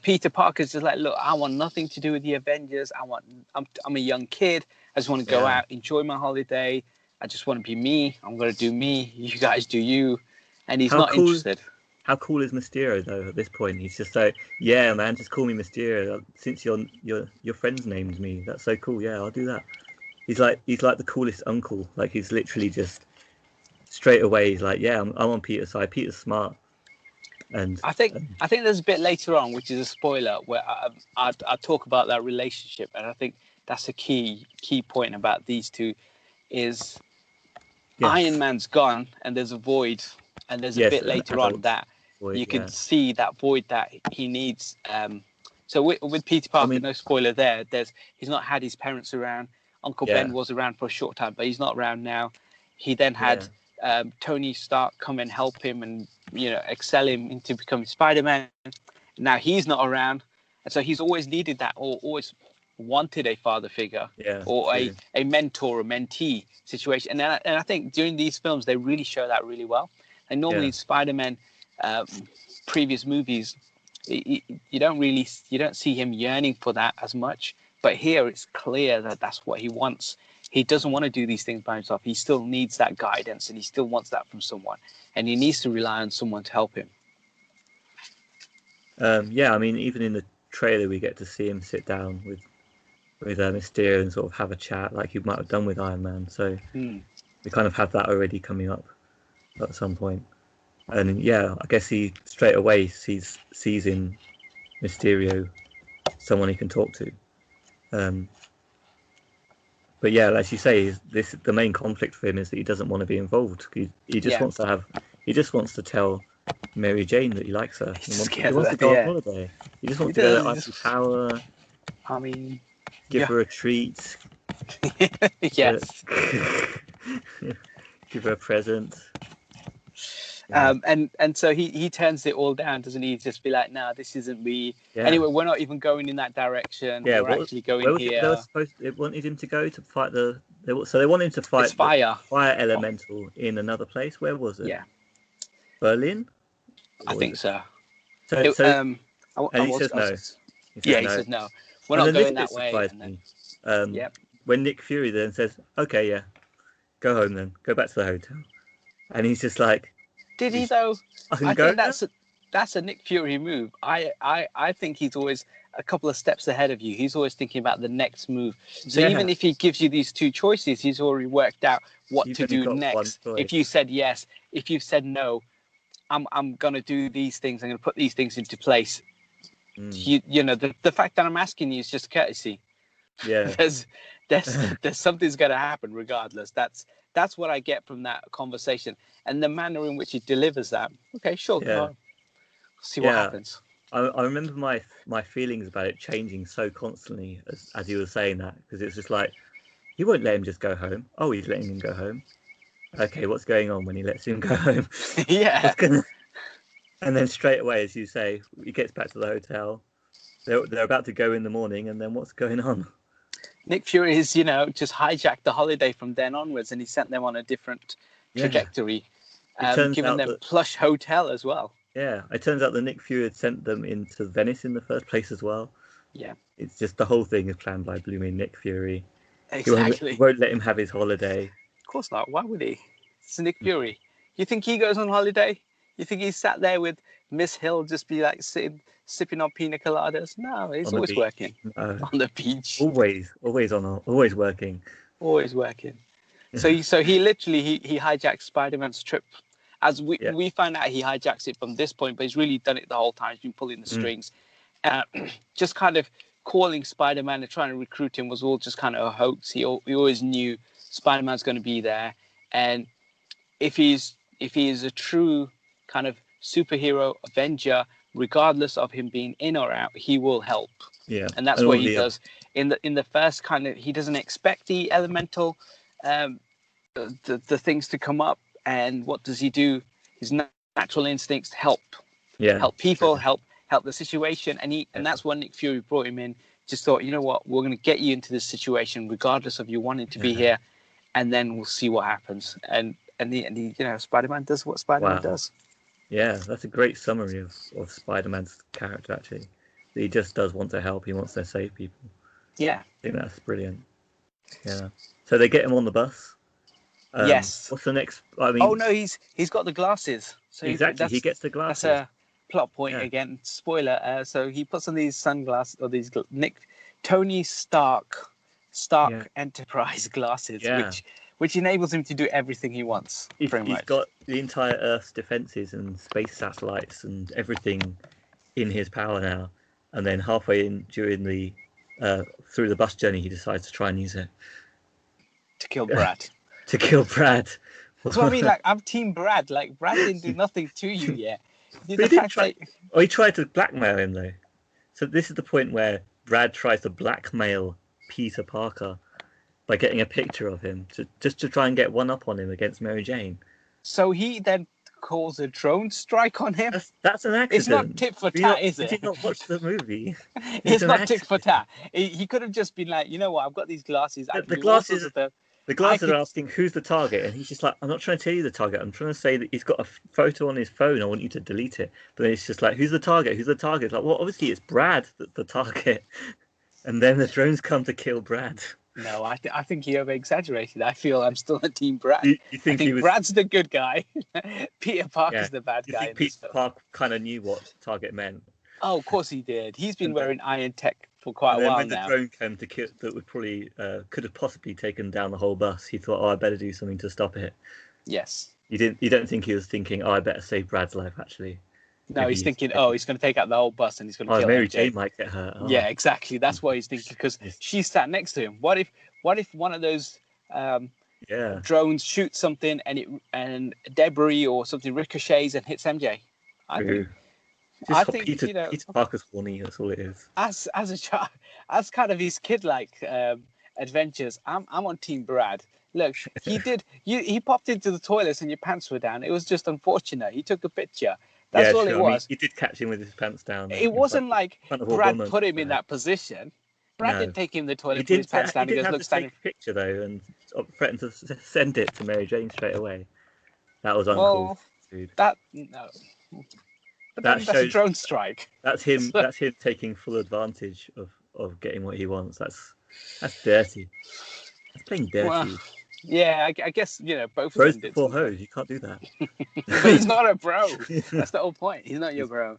Peter Parker's just like, look, I want nothing to do with the Avengers. I'm a young kid. I just want to go out, enjoy my holiday. I just want to be me. I'm going to do me. You guys do you. And he's not interested. How cool is Mysterio, though, at this point? He's just like, yeah, man, just call me Mysterio. Since your friends named me, that's so cool. Yeah, I'll do that. He's like the coolest uncle. Like, he's literally just straight away. He's like, yeah, I'm on Peter's side. Peter's smart. And I think there's a bit later on, which is a spoiler, where I talk about that relationship, and I think that's a key point about these two is Iron Man's gone, and there's a void, and there's a bit later on that void, you can see that void that he needs. So with Peter Parker, no spoiler there. He's not had his parents around. Uncle Ben was around for a short time, but he's not around now. He then had Tony Stark come and help him and excel him into becoming Spider-Man. Now he's not around, and so he's always needed that, or always wanted a father figure, or a mentor or mentee situation. And I think during these films they really show that really well. And normally in Spider-Man previous movies, you don't see him yearning for that as much. But here it's clear that that's what he wants. He doesn't want to do these things by himself. He still needs that guidance, and he still wants that from someone. And he needs to rely on someone to help him. Yeah, I mean, even in the trailer, we get to see him sit down with Mysterio and sort of have a chat like he might have done with Iron Man. So we kind of have that already coming up at some point. And yeah, I guess he straight away sees in Mysterio someone he can talk to. But yeah, as you say, the main conflict for him is that he doesn't want to be involved. He just wants to tell Mary Jane that he likes her. He wants to go on holiday. He just wants to go to Eiffel Tower. I mean, give her a treat. Yes. Give her a present. And so he turns it all down, doesn't he? Just be like, no, this isn't me. Yeah. Anyway, we're not even going in that direction. Yeah, we're actually going here. They wanted him to go to fight they wanted him to fight fire elemental in another place. Where was it? Yeah. Berlin? I think so. And he says no. He says no. We're not going that way. When Nick Fury then says, okay, yeah, go home then. Go back to the hotel. And he's just like... Did he though? I think that's a Nick Fury move. I think he's always a couple of steps ahead of you. He's always thinking about the next move. So even if he gives you these two choices, he's already worked out what to do next. If you said yes, if you said no, I'm gonna do these things. I'm gonna put these things into place. You know, the fact that I'm asking you is just courtesy. Yeah. There's something's gonna happen regardless. That's what I get from that conversation, and the manner in which he delivers that. Okay, sure. Yeah. See what happens. I remember my feelings about it changing so constantly as he was saying that, because it's just like, he won't let him just go home. Oh, he's letting him go home. Okay, what's going on when he lets him go home? Yeah. And then straight away, as you say, he gets back to the hotel. They're about to go in the morning, and then what's going on? Nick Fury is, just hijacked the holiday from then onwards, and he sent them on a different trajectory, given them plush hotel as well. Yeah, it turns out that Nick Fury had sent them into Venice in the first place as well. Yeah. It's just the whole thing is planned by blooming Nick Fury. Exactly. He won't let him have his holiday. Of course not. Why would he? It's Nick Fury. You think he goes on holiday? You think he's sat there with Miss Hill just be like sipping on pina coladas? No, he's always working on the beach. Always working. Always working. So he literally he hijacks Spider-Man's trip. As we find out, he hijacks it from this point, but he's really done it the whole time. He's been pulling the strings. Just kind of calling Spider-Man and trying to recruit him was all just kind of a hoax. He always knew Spider-Man's going to be there, and if he is a true kind of superhero Avenger, regardless of him being in or out, he will help. Yeah, and that's what he does. In the first kind of, he doesn't expect the elemental, the things to come up, and what does he do? His natural instincts help people, help the situation, and that's when Nick Fury brought him in. Just thought, you know what, we're going to get you into this situation regardless of you wanting to be here, and then we'll see what happens. And Spider-Man does what Spider-Man does. Yeah, that's a great summary of Spider-Man's character, actually. He just does want to help. He wants to save people. Yeah. I think that's brilliant. Yeah. So they get him on the bus. Yes. What's the next? I mean. Oh no, he's got the glasses. So exactly, he gets the glasses. That's a plot point again. Spoiler. So he puts on these sunglasses, or these Tony Stark Enterprise glasses, which enables him to do everything he wants. He's got the entire Earth's defenses and space satellites and everything in his power now. And then halfway in during the through the bus journey, he decides to try and use it to kill Brad. To kill Brad. That's what I mean. Like, I'm Team Brad. Like, Brad didn't do nothing to you yet. He tried to blackmail him though. So this is the point where Brad tries to blackmail Peter Parker by getting a picture of him to try and get one up on him against Mary Jane. So he then calls a drone strike on him. That's an accident. It's not tit for tat, is it? Did you not watch the movie? It's not tit for tat. He could have just been like, you know what? I've got these glasses. The glasses are asking who's the target, and he's just like, I'm not trying to tell you the target. I'm trying to say that he's got a photo on his phone. I want you to delete it. But then it's just like, who's the target? Who's the target? Like, well, obviously it's Brad that's the target. And then the drones come to kill Brad. No, I think he over-exaggerated. I feel I'm still a Team Brad. You think Brad's the good guy. Peter Parker's the bad guy. Peter Parker kind of knew what target meant. Oh, of course he did. He's been wearing Iron Tech for quite a while when now. the drone came to kill, that would probably could have possibly taken down the whole bus, he thought, "Oh, I better do something to stop it." Yes. You don't think he was thinking, "Oh, I better save Brad's life"? Actually, no, he's thinking, "Oh, he's going to take out the whole bus and he's going to kill Mary MJ. Jane might get hurt. Oh. Yeah, exactly. That's what he's thinking because she sat next to him. What if one of those drones shoots something and debris or something ricochets and hits MJ? I think Peter Parker's horny. That's all it is. As a child, as kind of his kid-like adventures, I'm on Team Brad. Look, he popped into the toilets and your pants were down. It was just unfortunate. He took a picture. That's all it was. I mean, he did catch him with his pants down. It wasn't like Brad put him in that position. Brad didn't take him to the toilet, put his pants down, and goes, "Look, stand." Take a picture though, and threatened to send it to Mary Jane straight away. That was uncool, dude. But that's a drone strike. That's him. That's him taking full advantage of getting what he wants. That's dirty. That's playing dirty. Well, yeah, I guess both Bros of them before hoes. You can't do that. But he's not a bro. That's the whole point. He's not your bro.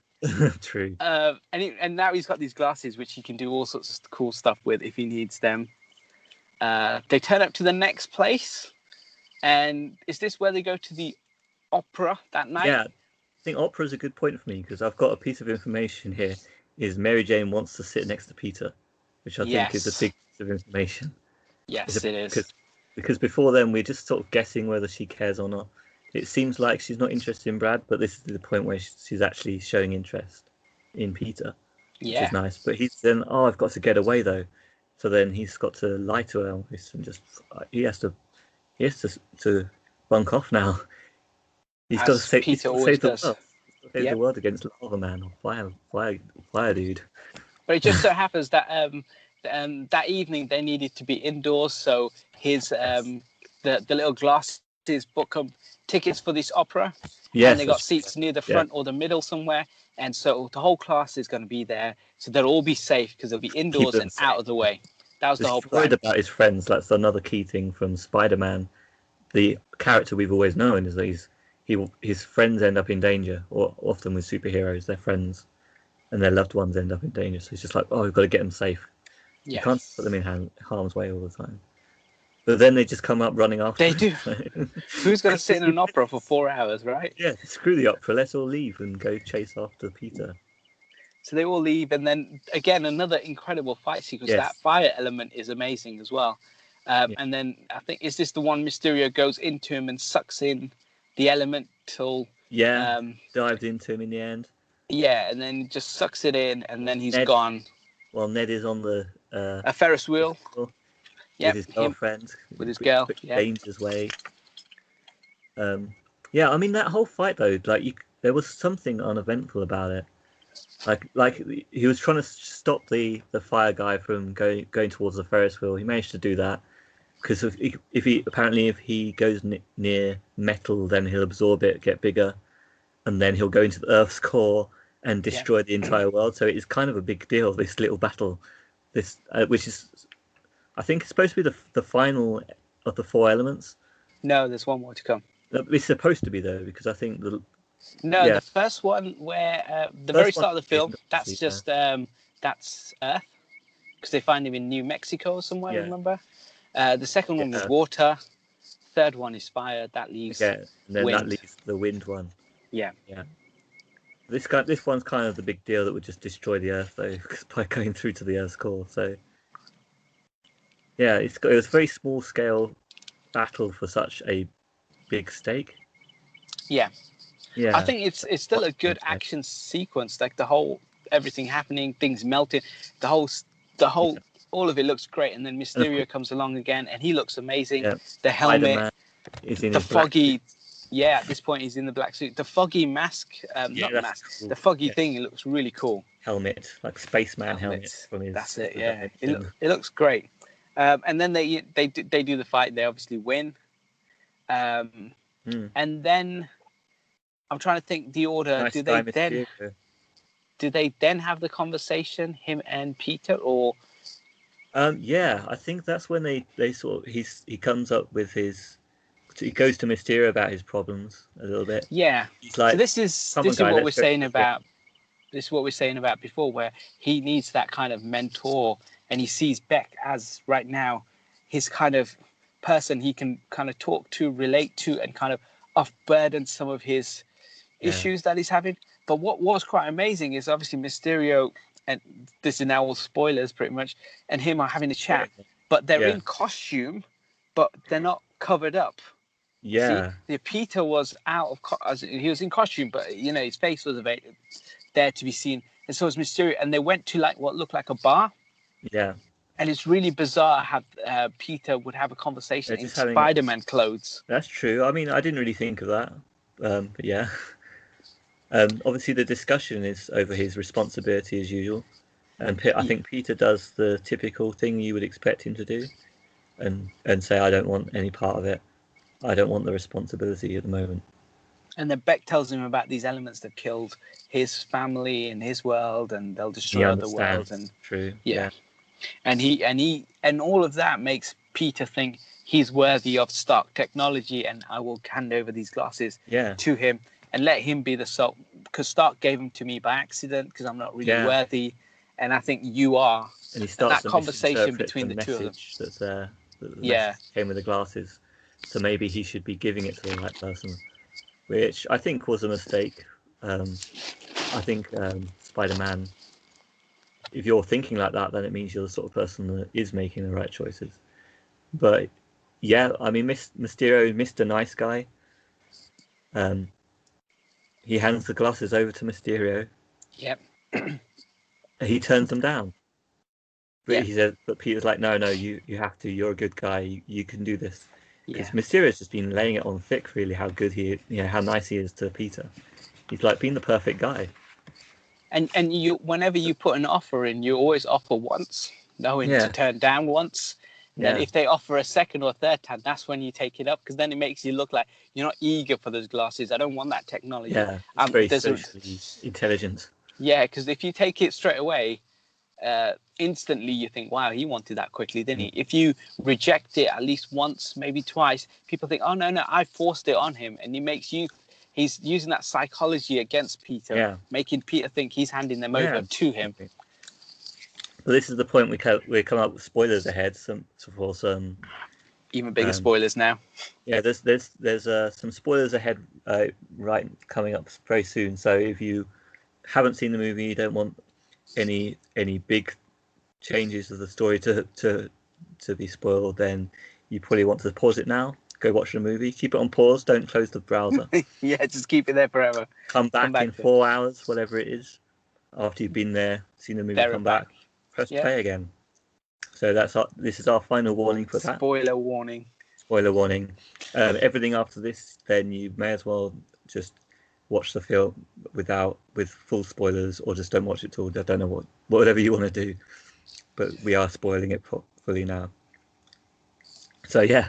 True. And now he's got these glasses which he can do all sorts of cool stuff with if he needs them. They turn up to the next place, and is this where they go to the opera that night? Yeah. I think opera is a good point for me because I've got a piece of information here. Is Mary Jane wants to sit next to Peter, which I think is a big piece of information. Yes, it is. Because before then we're just sort of guessing whether she cares or not. It seems like she's not interested in Brad, but this is the point where she's actually showing interest in Peter, which is nice. But he's then, I've got to get away though. So then he's got to lie to her and just he has to bunk off now. He's got to save the world. Save the world against Lava Man or Fire Dude. But it just so happens that that evening they needed to be indoors, so his the little glasses book tickets for this opera. Yes, and they got seats near the front or the middle somewhere, and so the whole class is going to be there, so they'll all be safe because they'll be indoors and out of the way. That was the whole plan. Worried about his friends. That's another key thing from Spider-Man. The character we've always known is that his friends end up in danger, or often with superheroes, their friends and their loved ones end up in danger. So it's just like, we've got to get them safe. Yeah. You can't put them in harm's way all the time. But then they just come up running after. They do. Who's going to sit in an opera for 4 hours, right? Yeah, screw the opera. Let's all leave and go chase after Peter. So they all leave, and then again another incredible fight sequence. Yes. That fire element is amazing as well. And then I think, is this the one Mysterio goes into him and sucks in the elemental? Yeah, dived into him in the end. Yeah, and then just sucks it in, and then he's gone. Well, Ned is on the a Ferris wheel. With his girlfriend. With his girl. Danger's way. Yeah, I mean that whole fight though, there was something uneventful about it. Like he was trying to stop the fire guy from going towards the Ferris wheel. He managed to do that because if he goes near metal, then he'll absorb it, get bigger, and then he'll go into the Earth's core and destroy the entire world. So it's kind of a big deal, this little battle, which is, I think, it's supposed to be the final of the 4 elements. No, there's one more to come. It's supposed to be though, because I think the first one where the very start of the film, that's just that's Earth, because they find him in New Mexico or somewhere. Remember, the second one was water. Third one is fire. That leaves and then wind. That leaves the wind one. Yeah. This one's kind of the big deal that would just destroy the Earth though, by going through to the Earth's core. So yeah, it was a very small scale battle for such a big stake. Yeah. I think it's still a good action sequence. Like everything happening, things melting, the whole all of it looks great. And then Mysterio comes along again, and he looks amazing. Yeah. The helmet, the foggy. Yeah, at this point he's in the black suit. The foggy mask, the foggy thing. It looks really cool. Helmet, like spaceman helmet from his. That's it. Yeah, it looks great. And then they do the fight. They obviously win. And then I'm trying to think the order. Do they then have the conversation, him and Peter, or? Yeah, I think that's when they sort of he comes up with he goes to Mysterio about his problems a little bit. Yeah. He's like, so this is what we're saying about. this is what we're saying about before, where he needs that kind of mentor, and he sees Beck as right now his kind of person he can kind of talk to, relate to, and kind of off-burden some of his issues that he's having. But what was quite amazing is obviously Mysterio, and this is now all spoilers pretty much, and him are having a chat, but they're in costume, but they're not covered up. Yeah. See, Peter was out of he was in costume, but you know his face was there to be seen, and so was Mysterio. And they went to like what looked like a bar. Yeah. And it's really bizarre how Peter would have a conversation in Spider-Man clothes. That's true. I mean, I didn't really think of that, but yeah. Obviously, the discussion is over his responsibility as usual, and I think Peter does the typical thing you would expect him to do, and say, "I don't want any part of it. I don't want the responsibility at the moment." And then Beck tells him about these elements that killed his family and his world, and they'll destroy other worlds. And true, yeah. And all of that makes Peter think he's worthy of Stark technology, and I will hand over these glasses to him and let him be the sole, because Stark gave them to me by accident because I'm not really worthy, and I think you are. And he starts that conversation between the two of them. That's there. That came with the glasses, so maybe he should be giving it to the right person, which I think was a mistake. I think Spider-Man, if you're thinking like that, then it means you're the sort of person that is making the right choices. But yeah, I mean, Mysterio, Mr. Nice Guy, he hands the glasses over to Mysterio. Yep. He turns them down. But he said, but Peter's like, no, you have to. You're a good guy. You can do this. Because Mysterio's just been laying it on thick, really, how good how nice he is to Peter. He's like being the perfect guy. And you, whenever you put an offer in, you always offer once, knowing to turn down once. Then if they offer a second or third time, that's when you take it up, because then it makes you look like you're not eager for those glasses. I don't want that technology. Yeah, it's very socially intelligent. Yeah, because if you take it straight away, instantly you think, wow, he wanted that quickly, didn't he? If you reject it at least once, maybe twice, people think, oh, no, I forced it on him. And he's using that psychology against Peter, making Peter think he's handing them over to him. Well, this is the point we come up with spoilers ahead. Some even bigger spoilers now. Yeah, there's some spoilers ahead, right, coming up very soon. So if you haven't seen the movie, you don't want any big changes of the story to be spoiled, then you probably want to pause it now. Go watch the movie. Keep it on pause. Don't close the browser. Just keep it there forever. Come back in 4 hours, whatever it is, after you've been there, seen the movie. Come back. Press play again. So this is our final warning for that. Spoiler warning. Everything after this, then you may as well just watch the film with full spoilers, or just don't watch it at all. I don't know whatever you want to do, but we are spoiling it fully now. So yeah.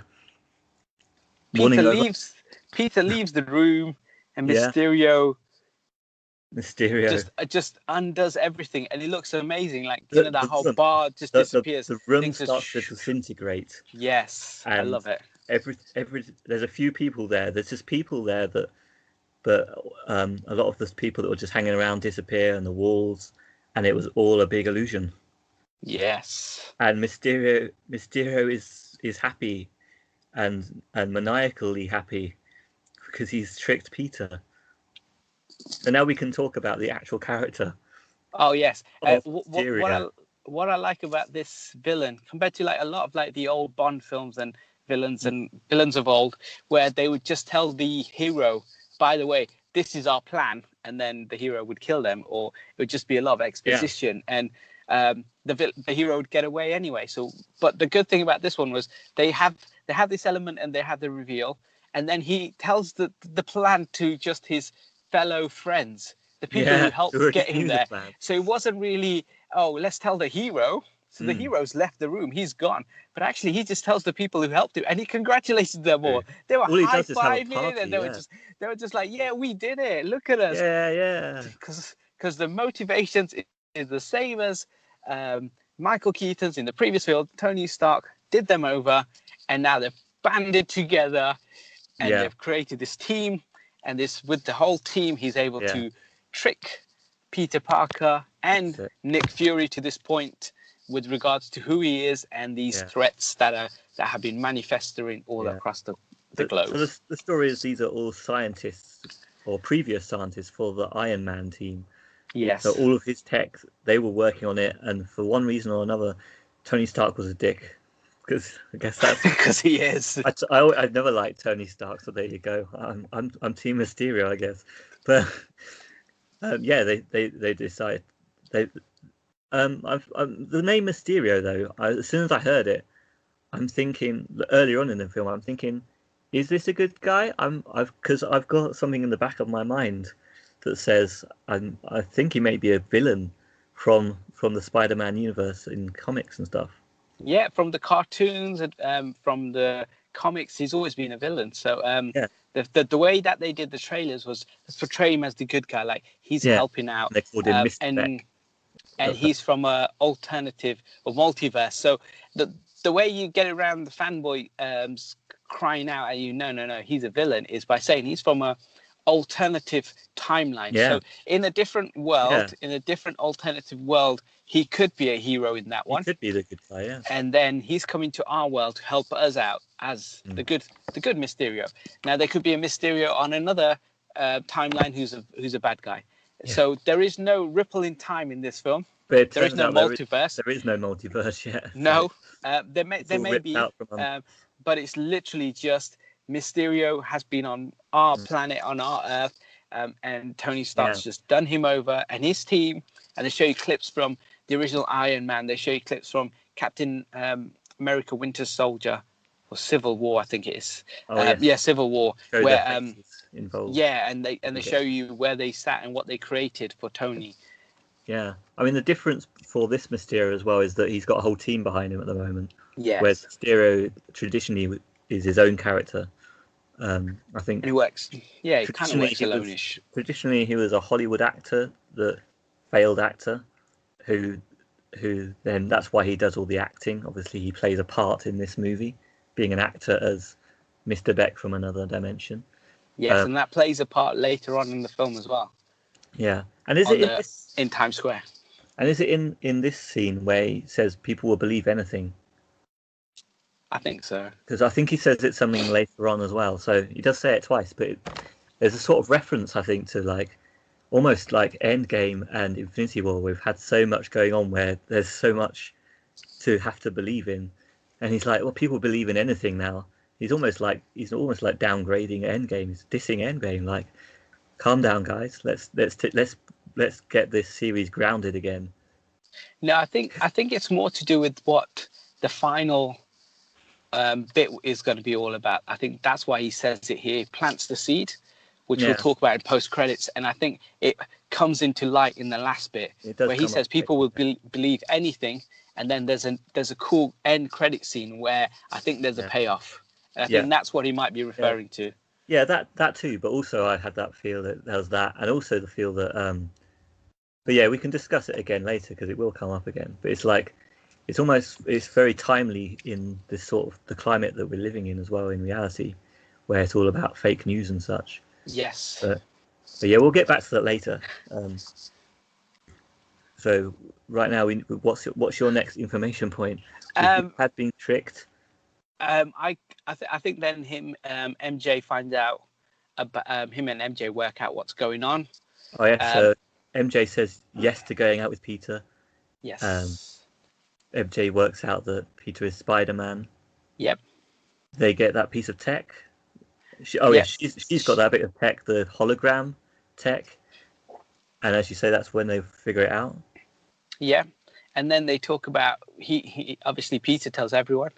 Peter leaves the room, and Mysterio just undoes everything, and it looks amazing. Like that whole bar just disappears. The room starts to disintegrate. Yes, and I love it. There's a few people there. There's just people there that a lot of the people that were just hanging around disappear, and the walls, and it was all a big illusion. Yes. And Mysterio is happy, and maniacally happy, because he's tricked Peter. So now we can talk about the actual character. Oh yes. What I like about this villain, compared to like a lot of like the old Bond films and villains of old, where they would just tell the hero, by the way, this is our plan, and then the hero would kill them, or it would just be a lot of exposition, and the hero would get away anyway. So, but the good thing about this one was they have this element, and they have the reveal, and then he tells the plan to just his fellow friends, the people who helped get him there. So it wasn't really, let's tell the hero. So the hero's left the room, he's gone. But actually, he just tells the people who helped him, and he congratulated them all. They were high-fiving, and they were just like, yeah, we did it. Look at us. Yeah. Because the motivations is the same as Michael Keaton's in the previous film. Tony Stark did them over, and now they've banded together, and they've created this team. And with the whole team, he's able to trick Peter Parker and Nick Fury to this point with regards to who he is and these threats that have been manifesting all across the globe. So the story is these are all scientists or previous scientists for the Iron Man team. Yes. So all of his tech, they were working on it, and for one reason or another, Tony Stark was a dick. Because I guess that's because he is. I've never liked Tony Stark, so there you go. I'm Team Mysterio, I guess. But they decide the name Mysterio though. As soon as I heard it, I'm thinking earlier on in the film, I'm thinking, is this a good guy? Because I've got something in the back of my mind that says I think he may be a villain from the Spider-Man universe in comics and stuff. Yeah, from the cartoons and from the comics, he's always been a villain. So the way that they did the trailers was to portray him as the good guy, like he's helping out. And they called him Mr. Beck. And he's from a alternative or multiverse. So the way you get around the fanboy crying out at you, no, he's a villain, is by saying he's from a alternative timeline. Yeah. So in a different world, in a different alternative world, he could be a hero in that one. He could be the good guy, yeah. And then he's coming to our world to help us out as the good Mysterio. Now there could be a Mysterio on another timeline who's a bad guy. Yeah. So there is no ripple in time in this film. But there is no multiverse. There is no multiverse yet. No, there may be, but it's literally just Mysterio has been on our planet, on our Earth, and Tony Stark's just done him over and his team. And they show you clips from the original Iron Man. They show you clips from Captain America: Winter Soldier or Civil War, I think it is. Civil War, where involved. Yeah, and they show you where they sat and what they created for Tony. Yeah, I mean the difference for this Mysterio as well is that he's got a whole team behind him at the moment. Yeah. Whereas Mysterio traditionally is his own character. I think. And he works. Yeah, he kind of works alone-ish. Traditionally, he was a Hollywood actor, the failed actor, who then that's why he does all the acting. Obviously, he plays a part in this movie, being an actor as Mr. Beck from another dimension. Yes, and that plays a part later on in the film as well. Yeah, and is it in Times Square? And is it in this scene where he says people will believe anything? I think so. Because I think he says it something later on as well. So he does say it twice, but there's a sort of reference, I think, to like almost like Endgame and Infinity War. We've had so much going on where there's so much to have to believe in, and he's like, well, people believe in anything now. He's almost like downgrading Endgame. He's dissing Endgame. Like, calm down, guys. Let's get this series grounded again. No, I think it's more to do with what the final bit is going to be all about. I think that's why he says it here. He plants the seed, which we'll talk about in post credits, and I think it comes into light in the last bit where he says people will believe anything, and then there's a cool end credit scene where I think there's a payoff. And I think that's what he might be referring to. Yeah, that too. But also, I had that feel that there was that, and also the feel that. But yeah, we can discuss it again later because it will come up again. But it's like, it's very timely in this sort of the climate that we're living in as well in reality, where it's all about fake news and such. Yes. But yeah, we'll get back to that later. So right now, what's your next information point? Had been tricked. I think then MJ finds out about him and MJ work out what's going on. Oh yeah. So MJ says yes to going out with Peter. Yes. MJ works out that Peter is Spider-Man. Yep. They get that piece of tech. She's got that bit of tech, the hologram tech. And as you say, that's when they figure it out. Yeah. And then they talk about he obviously Peter tells everyone,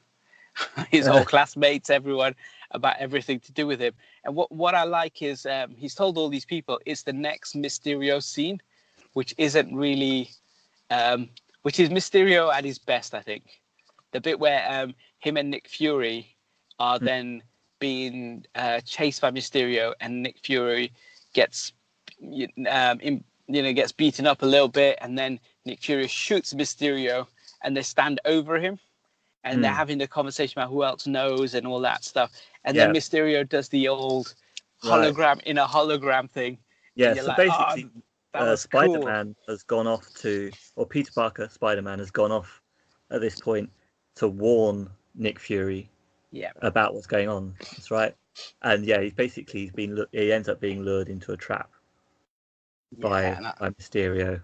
his whole classmates, everyone, about everything to do with him. And what I like is he's told all these people it's the next Mysterio scene, which isn't really which is Mysterio at his best, I think. The bit where him and Nick Fury are then being chased by Mysterio, and Nick Fury gets gets beaten up a little bit, and then Nick Fury shoots Mysterio, and they stand over him, and they're having the conversation about who else knows and all that stuff. And then Mysterio does the old hologram in a hologram thing. Yeah, so was Spider-Man has gone off or Peter Parker, Spider-Man, has gone off at this point to warn Nick Fury about what's going on. That's right. And yeah, he ends up being lured into a trap by Mysterio.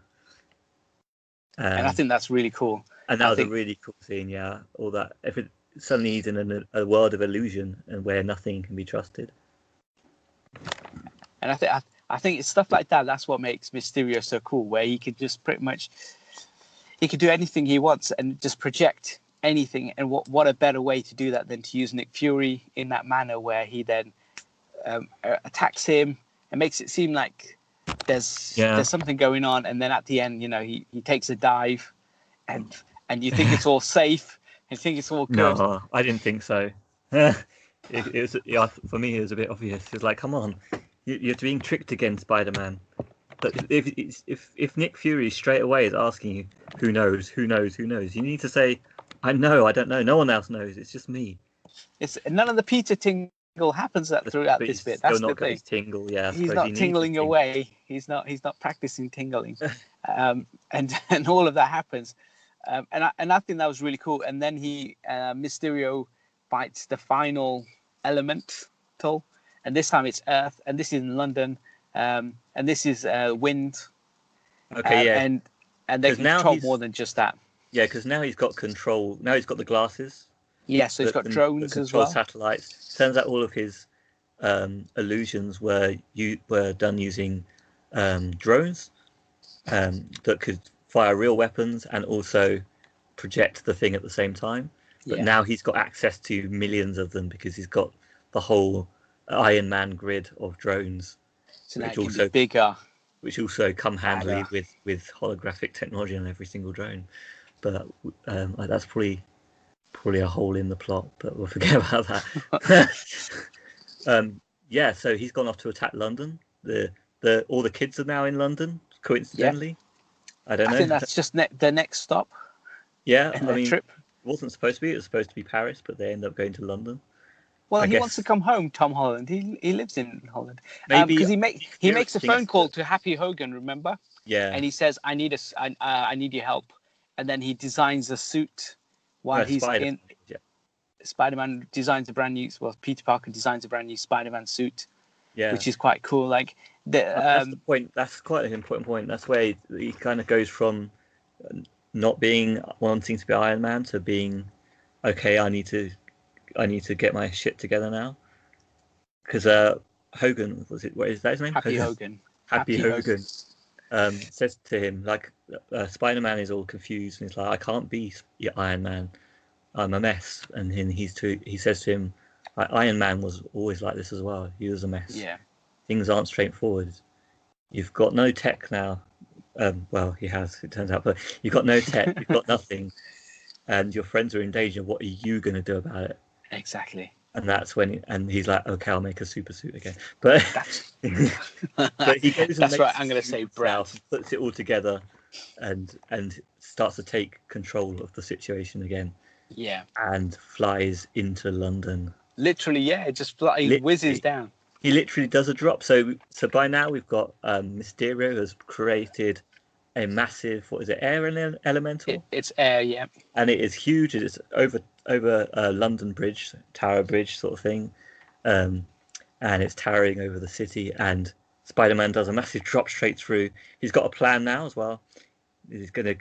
And I think that's really cool. And that was a really cool scene, yeah. All that. Suddenly he's in a world of illusion and where nothing can be trusted. And I think it's stuff like that. That's what makes Mysterio so cool, where he could just he could do anything he wants and just project anything. And what a better way to do that than to use Nick Fury in that manner, where he then attacks him and makes it seem like there's something going on, and then at the end, he takes a dive, and you think it's all safe, and you think it's all good. No, I didn't think so. it was for me. It was a bit obvious. It's like, come on, you're being tricked again, Spider-Man. But if Nick Fury straight away is asking you, who knows, you need to say, I know, I don't know, no one else knows. It's just me. It's none of the Peter tingle happens throughout this bit. That's the thing. Tingle, yeah. He's not tingling away. He's not practicing tingling, and all of that happens, and I think that was really cool. And then Mysterio fights the final elemental, and this time it's Earth, and this is in London, and this is wind. Okay, yeah. And they can control more than just that. Yeah, because now he's got control. Now he's got the glasses. Yeah, so he's got drones as well. Satellites. Turns out all of his illusions were done using drones that could fire real weapons and also project the thing at the same time. But now he's got access to millions of them because he's got the whole Iron Man grid of drones, so which also be bigger, which also come handily with holographic technology on every single drone. But that's probably a hole in the plot, but we'll forget about that. So he's gone off to attack London. All the kids are now in London, coincidentally. I don't know. I think that's just their next stop. Yeah, trip. It wasn't supposed to be. It was supposed to be Paris, but they end up going to London. Well, he wants to come home, Tom Holland. He lives in Holland. Maybe because he makes a phone call to Happy Hogan, remember? Yeah. And he says, "I need your help," and then he designs a suit. While he's in, Spider-Man designs a brand new. Well, Peter Parker designs a brand new Spider-Man suit, which is quite cool. Like that's the point. That's quite an important point. That's where he kind of goes from not wanting to be Iron Man to being, okay, I need to get my shit together now. Because Hogan, what is that his name? Happy Hogan. Happy Hogan. Says to him, like, Spider-Man is all confused and he's like, I can't be Iron Man, I'm a mess. And then he says to him, Iron Man was always like this as well. He was a mess. Yeah. Things aren't straightforward. You've got no tech now. Well, he has, it turns out, but you've got no tech, you've got nothing, and your friends are in danger. What are you going to do about it? Exactly. And that's when, he's like, okay, I'll make a super suit again. But, but he goes and that's right. I'm going to say Brad puts it all together, and starts to take control of the situation again. Yeah. And flies into London. Literally, yeah. It just whizzes down. He literally does a drop. So by now we've got Mysterio has created a massive, what is it, air elemental? It's air, yeah. And it is huge. It's over London Bridge, Tower Bridge sort of thing, and it's towering over the city. And Spider-Man does a massive drop straight through. He's got a plan now as well. He's gonna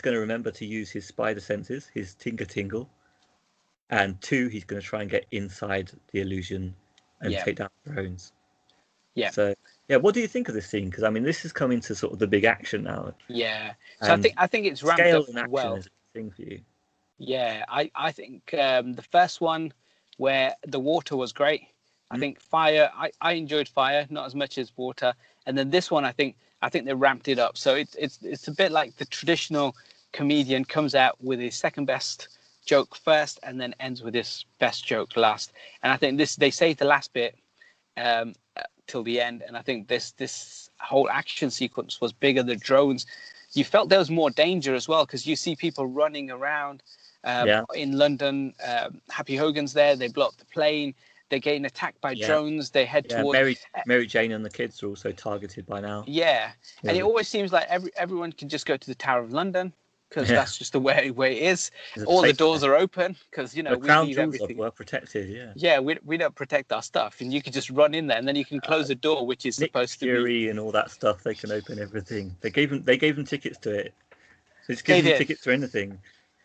remember to use his spider senses, his tingle, and 2, he's gonna try and get inside the illusion and take down drones. Yeah. So what do you think of this scene? Because this is coming to sort of the big action now. Yeah. So I think it's ramped scale up and action well. Is a thing for you. Yeah, I think the first one where the water was great. I think fire. I enjoyed fire, not as much as water. And then this one, I think they ramped it up. So it's a bit like the traditional comedian comes out with his second best joke first, and then ends with his best joke last. And I think they saved the last bit till the end. And I think this whole action sequence was bigger. The drones, you felt there was more danger as well, because you see people running around in London. Happy Hogan's there. They blow up the plane. They're getting attacked by drones. They head towards Mary Jane and the kids are also targeted by now. Yeah, and it always seems like everyone can just go to the Tower of London because that's just the way it is. All the doors are open because we leave everything. Well protected. Yeah, we don't protect our stuff, and you can just run in there, and then you can close the door, which is supposed to be. Fury and all that stuff. They can open everything. They gave them tickets to it. They just give them tickets to anything.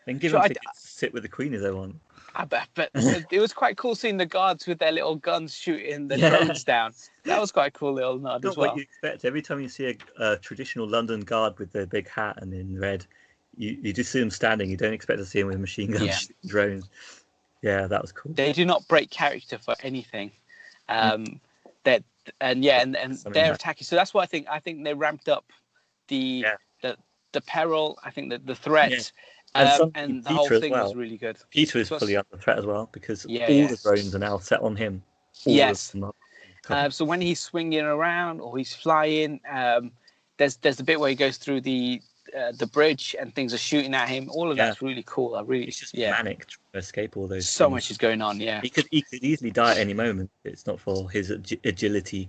They can give them tickets to sit with the Queen if they want. I bet, but it was quite cool seeing the guards with their little guns shooting the drones down. That was quite a cool little nod as well. What you expect. Every time you see a traditional London guard with their big hat and in red, you just see them standing. You don't expect to see them with machine guns shooting drones. Yeah, that was cool. They do not break character for anything. And they're attacking. So that's why I think they ramped up the peril. I think that the threat. Yeah. And the whole thing was really good. Peter is fully under threat as well because all the drones are now set on him. So when he's swinging around or he's flying, there's the bit where he goes through the bridge and things are shooting at him. All of that's really cool. It's just manic to escape all those. So much is going on. Yeah, he could easily die at any moment. It's not for his agility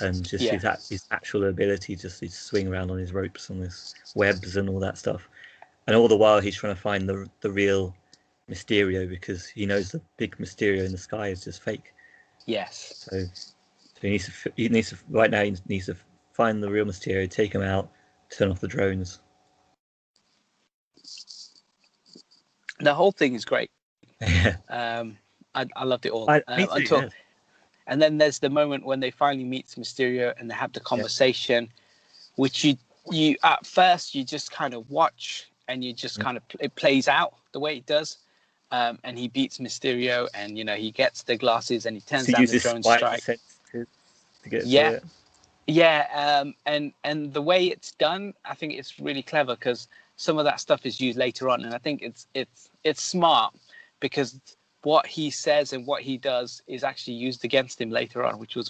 and just his actual ability just to swing around on his ropes and his webs and all that stuff. And all the while, he's trying to find the real Mysterio because he knows the big Mysterio in the sky is just fake. Yes. So he needs to right now. He needs to find the real Mysterio, take him out, turn off the drones. The whole thing is great. Yeah. I loved it all. Me too, and then there's the moment when they finally meet Mysterio and they have the conversation, which you at first you just kind of watch. And you just kind of it plays out the way it does, and he beats Mysterio, and he gets the glasses and he turns down the drone strike. To get it. And the way it's done, I think it's really clever because some of that stuff is used later on, and I think it's smart because what he says and what he does is actually used against him later on, which is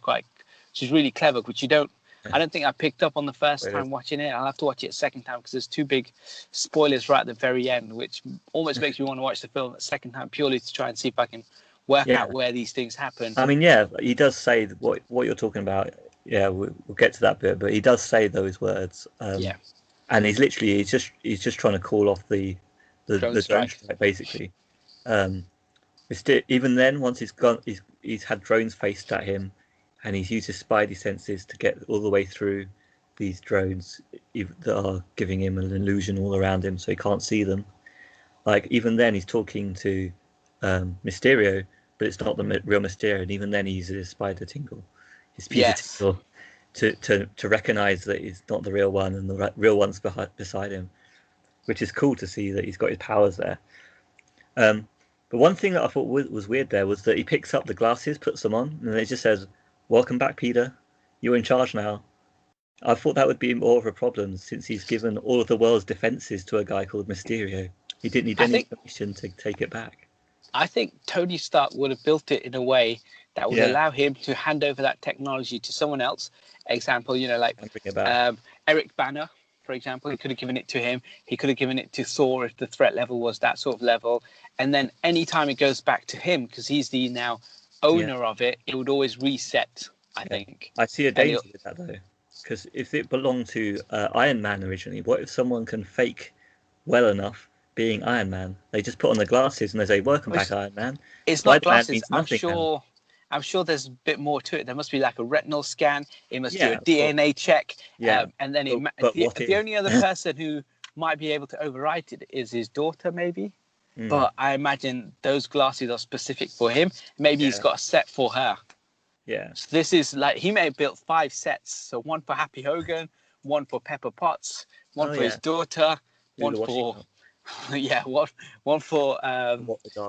really clever, which you don't. I don't think I picked up on the first time watching it. I'll have to watch it a second time because there's two big spoilers right at the very end, which almost makes me want to watch the film a second time purely to try and see if I can work out where these things happen. I mean, he does say what you're talking about. Yeah, we'll get to that bit, but he does say those words. And he's just trying to call off the drone strike, basically. Even then, once he's had drones faced at him. And he's used his spidey senses to get all the way through these drones that are giving him an illusion all around him, so he can't see them. Like even then, he's talking to Mysterio, but it's not the real Mysterio. And even then, he uses his spider tingle, his Peter tingle, to recognize that he's not the real one, and the real one's beside him, which is cool to see that he's got his powers there. But one thing that I thought was weird there was that he picks up the glasses, puts them on, and it just says, "Welcome back, Peter. You're in charge now." I thought that would be more of a problem since he's given all of the world's defenses to a guy called Mysterio. He didn't need any permission to take it back. I think Tony Stark would have built it in a way that would allow him to hand over that technology to someone else. Example, Eric Banner, for example. He could have given it to him. He could have given it to Thor if the threat level was that sort of level. And then anytime it goes back to him, because he's the now owner of it, it would always reset, I think. I see a danger with that, though. Because if it belonged to Iron Man originally, what if someone can fake well enough being Iron Man? They just put on the glasses and they say, "Welcome back, Iron Man." It's not glasses. I'm sure there's a bit more to it. There must be like a retinal scan. It must do a DNA check. And then the only other person who might be able to overwrite it is his daughter, maybe. But I imagine those glasses are specific for him. Maybe he's got a set for her. Yeah. So this is like, he may have built 5 sets. So one for Happy Hogan, one for Pepper Potts, one for his daughter, one for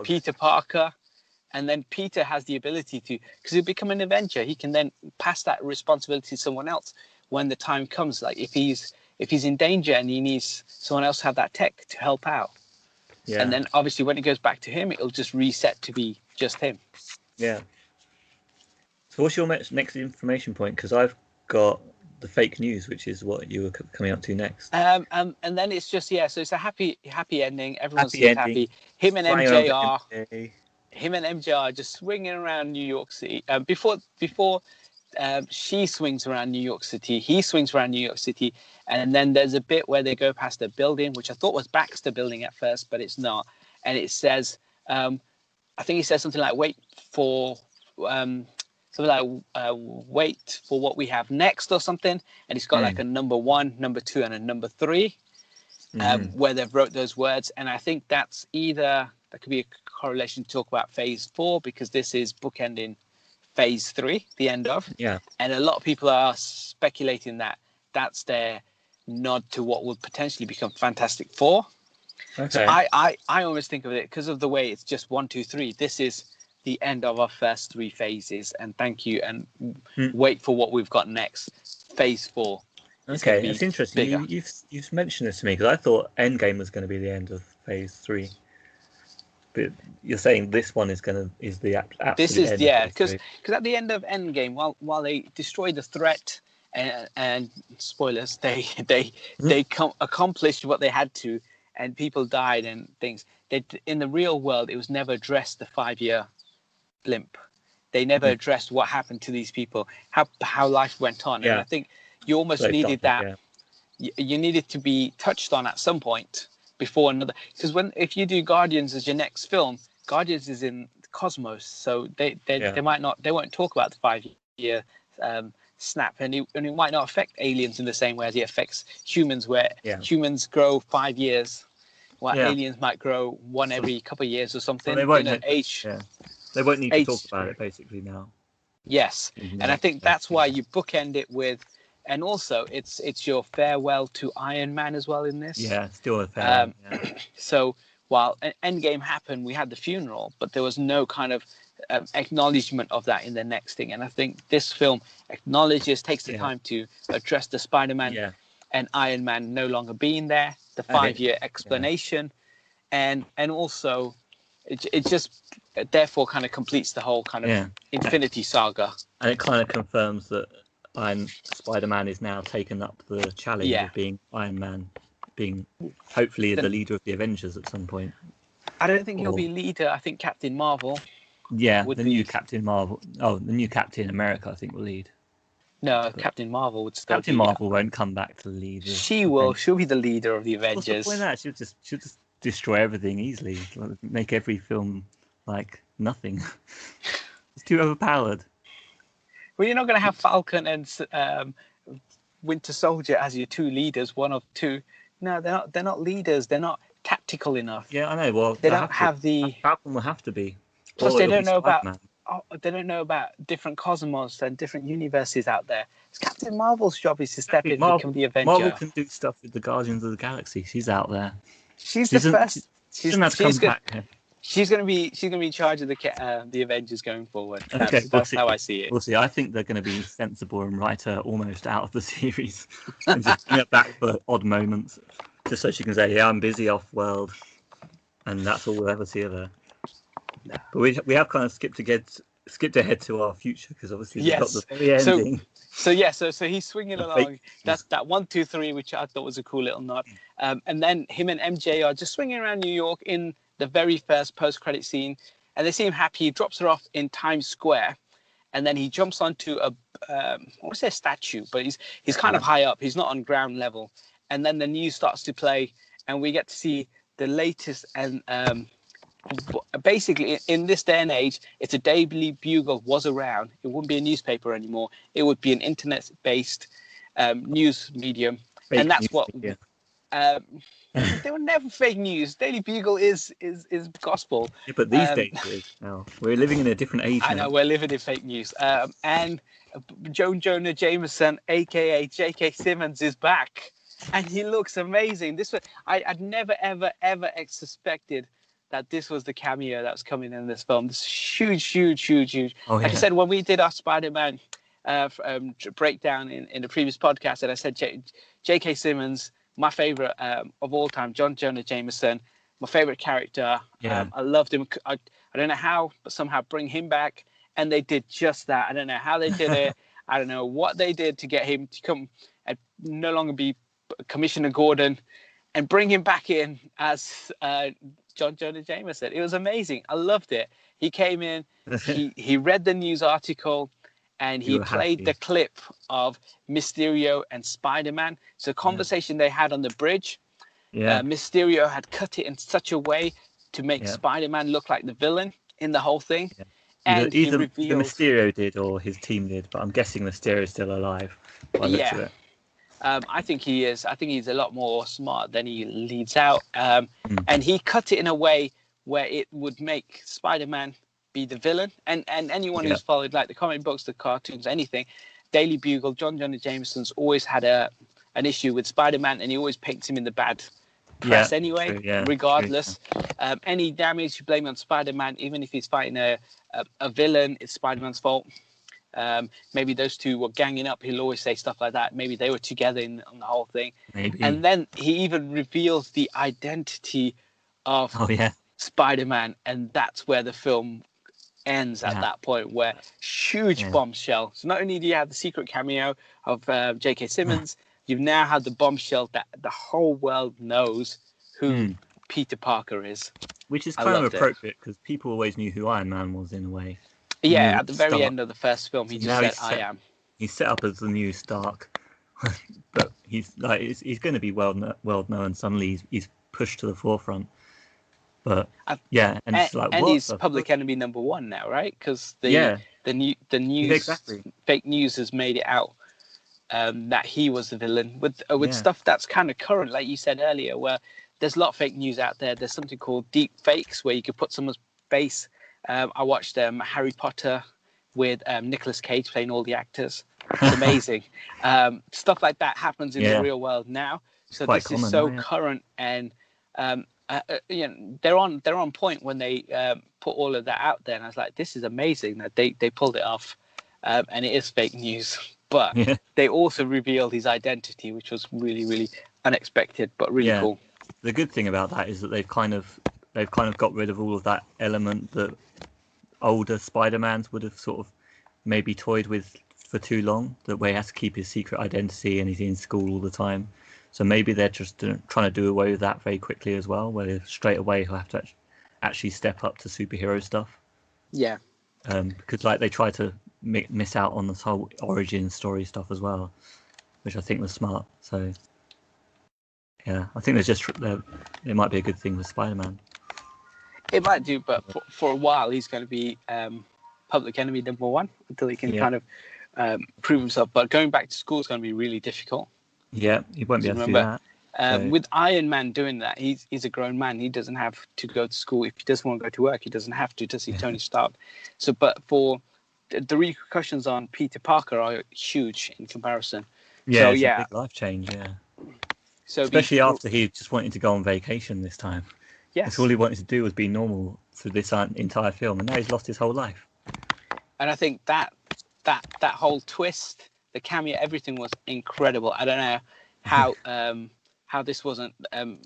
Peter Parker. And then Peter has the ability to, because he'll become an Avenger, he can then pass that responsibility to someone else when the time comes. Like if he's in danger and he needs someone else to have that tech to help out. Yeah. And then obviously when it goes back to him, it'll just reset to be just him. Yeah. So what's your next information point? Because I've got the fake news, which is what you were coming up to next. And then it's just, so it's a happy ending. Everyone seems happy. Him and MJ are... him and MJ are just swinging around New York City. Before she swings around New York City, he swings around New York City, and then there's a bit where they go past a building, which I thought was Baxter Building at first, but it's not. And it says, I think he says something like, wait for what we have next or something. And it's got like a number 1, number 2, and a number 3, where they've wrote those words. And I think that could be a correlation to talk about phase 4, because this is bookending phase 3, the end of. Yeah. And a lot of people are speculating that that's their nod to what will potentially become Fantastic Four. Okay. So I always think of it, because of the way it's just 1, 2, 3. This is the end of our first 3 phases, and thank you, and wait for what we've got next. Phase 4. Okay, it's interesting. You've mentioned this to me, because I thought Endgame was going to be the end of phase 3. But you're saying this one is the absolute this is end because at the end of Endgame, while they destroy the threat and spoilers, they accomplished what they had to, and people died and things. In the real world, it was never addressed, the 5-year blimp. They never addressed what happened to these people, how life went on. And I think you almost needed that. You needed to be touched on at some point before another, because if you do Guardians as your next film, Guardians is in Cosmos, so they won't talk about the 5-year snap, and it might not affect aliens in the same way as it affects humans, where humans grow 5 years, while aliens might grow one every couple of years or something. So they won't age. Yeah. They won't need to talk about it basically now. Yes, and I think that's why you bookend it with. And also, it's your farewell to Iron Man as well in this. Yeah, still a farewell. So while Endgame happened, we had the funeral, but there was no kind of acknowledgement of that in the next thing. And I think this film takes the time to address the Spider-Man and Iron Man no longer being there, the 5-year explanation, and also it just therefore kind of completes the whole kind of Infinity Saga. And it kind of confirms that Spider-Man is now taken up the challenge of being Iron Man, being hopefully the leader of the Avengers at some point. I don't think he'll be leader. I think Captain Marvel. Yeah, new Captain Marvel. Oh, the new Captain America, I think, will lead. No, but Captain Marvel would still. Captain Marvel won't come back to lead. She will. She'll be the leader of the Avengers. What's the point of that? She'll just destroy everything easily. Make every film like nothing. It's too overpowered. Well, you're not going to have Falcon and Winter Soldier as your 2 leaders, one of 2. No, they're not leaders. They're not tactical enough. Yeah, I know. Well, they don't have the. Falcon will have to be. Plus, they don't know about different cosmos and different universes out there. It's Captain Marvel's job is to step in and become the Avenger. Marvel can do stuff with the Guardians of the Galaxy. She's out there. She's the first. She doesn't have to come back. She's going to be in charge of the Avengers going forward. That's how I see it. We'll see. I think they're going to be sensible and write her almost out of the series and just bring her back for odd moments, just so she can say, "Yeah, I'm busy off world," and that's all we'll ever see of her. No. But we have kind of skipped ahead to our future, because obviously we've got the very ending. So he's swinging along. That's that 1, 2, 3, which I thought was a cool little nod. And then him and MJ are just swinging around New York in the very first post-credit scene, and they seem happy. He drops her off in Times Square, and then he jumps onto a statue, but he's kind of high up. He's not on ground level. And then the news starts to play, and we get to see the latest. And basically, in this day and age, if the Daily Bugle was around, it wouldn't be a newspaper anymore. It would be an internet-based news medium, and that's what. They were never fake news. Daily Bugle is gospel. Yeah, but these days it is now. We're living in a different age. I know, we're living in fake news. And Joe Jonah Jameson, aka J.K. Simmons, is back, and he looks amazing. I'd never ever suspected that this was the cameo that was coming in this film. This huge. Oh, like I said, when we did our Spider-Man breakdown in the previous podcast, and I said J.K. Simmons, my favorite of all time, John Jonah Jameson, my favorite character. I loved him. I don't know how, but somehow bring him back, and they did just that. I don't know how they did it. I don't know what they did to get him to come and no longer be Commissioner Gordon, and bring him back in as John Jonah Jameson. It was amazing. I loved it. He came in, he read the news article, and he played the clip of Mysterio and Spider-Man. So the conversation they had on the bridge, Mysterio had cut it in such a way to make Spider-Man look like the villain in the whole thing. Yeah. And either he revealed... Mysterio did or his team did, but I'm guessing Mysterio's still alive by the looks of it. I think he is. I think he's a lot more smart than he leads out. And he cut it in a way where it would make Spider-Man be the villain. And anyone who's followed like the comic books, the cartoons, anything, Daily Bugle, John Jonah Jameson's always had an issue with Spider-Man, and he always paints him in the bad press anyway, regardless. True. Any damage you blame on Spider-Man, even if he's fighting a villain, it's Spider-Man's fault. Maybe those two were ganging up. He'll always say stuff like that. Maybe they were together on the whole thing. Maybe. And then he even reveals the identity of Spider-Man, and that's where the film ends at that point, where huge bombshell. So not only do you have the secret cameo of J.K. Simmons, you've now had the bombshell that the whole world knows who Peter Parker is. Which is kind of appropriate, because people always knew who Iron Man was in a way. Yeah, at the very end of the first film, he just said, "I am." He's set up as the new Stark, but he's going to be well known. Suddenly, he's pushed to the forefront. But and it's like, and he's public enemy number one now, right? Because the news fake news has made it out that he was the villain with stuff that's kind of current, like you said earlier, where there's a lot of fake news out there. There's something called deep fakes, where you could put someone's face. I watched Harry Potter with Nicolas Cage playing all the actors. It's amazing. Stuff like that happens in the real world now. So this is so current, and they're on point when they put all of that out there. And I was like, this is amazing that they pulled it off, and it is fake news. But they also revealed his identity, which was really, really unexpected, but really cool. The good thing about that is that they've kind of got rid of all of that element that older Spider-Mans would have sort of maybe toyed with for too long, that way he has to keep his secret identity and he's in school all the time. So maybe they're just trying to do away with that very quickly as well, where straight away he'll have to actually step up to superhero stuff. Yeah. Because like they try to miss out on this whole origin story stuff as well, which I think was smart. So yeah, I think it might be a good thing with Spider-Man. It might do, but for a while he's going to be public enemy number one until he can kind of prove himself. But going back to school is going to be really difficult. Yeah, he won't be able to do that. With Iron Man doing that, he's a grown man. He doesn't have to go to school. If he doesn't want to go to work, he doesn't have to see Tony Stark. So, but for the repercussions on Peter Parker are huge in comparison. Yeah, so, it's a big life change, So especially after he just wanted to go on vacation this time. Yes. That's all he wanted to do was be normal through this entire film, and now he's lost his whole life. And I think that whole twist, the cameo, everything was incredible. I don't know how this wasn't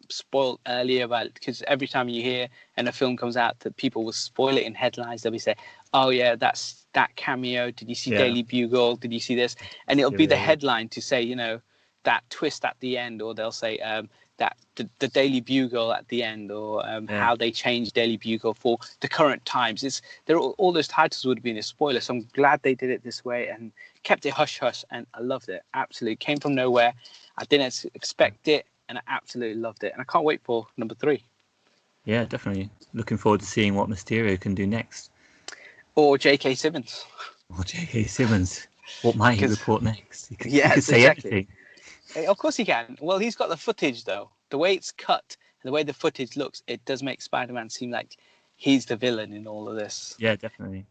spoiled earlier, because every time you hear and a film comes out that people will spoil it in headlines, they'll be saying, "Oh yeah, that's that cameo. Did you see Daily Bugle? Did you see this?" And it'll be the headline to say, that twist at the end, or they'll say that the Daily Bugle at the end, or how they changed Daily Bugle for the current times. All those titles would have been a spoiler. So I'm glad they did it this way and kept it hush hush, and I loved it. Absolutely came from nowhere. I didn't expect it, and I absolutely loved it. And I can't wait for number 3. Yeah, definitely. Looking forward to seeing what Mysterio can do next. Or J.K. Simmons. What might he report next? He could say anything. Of course he can. Well, he's got the footage, though. The way it's cut and the way the footage looks, it does make Spider-Man seem like he's the villain in all of this. Yeah, definitely.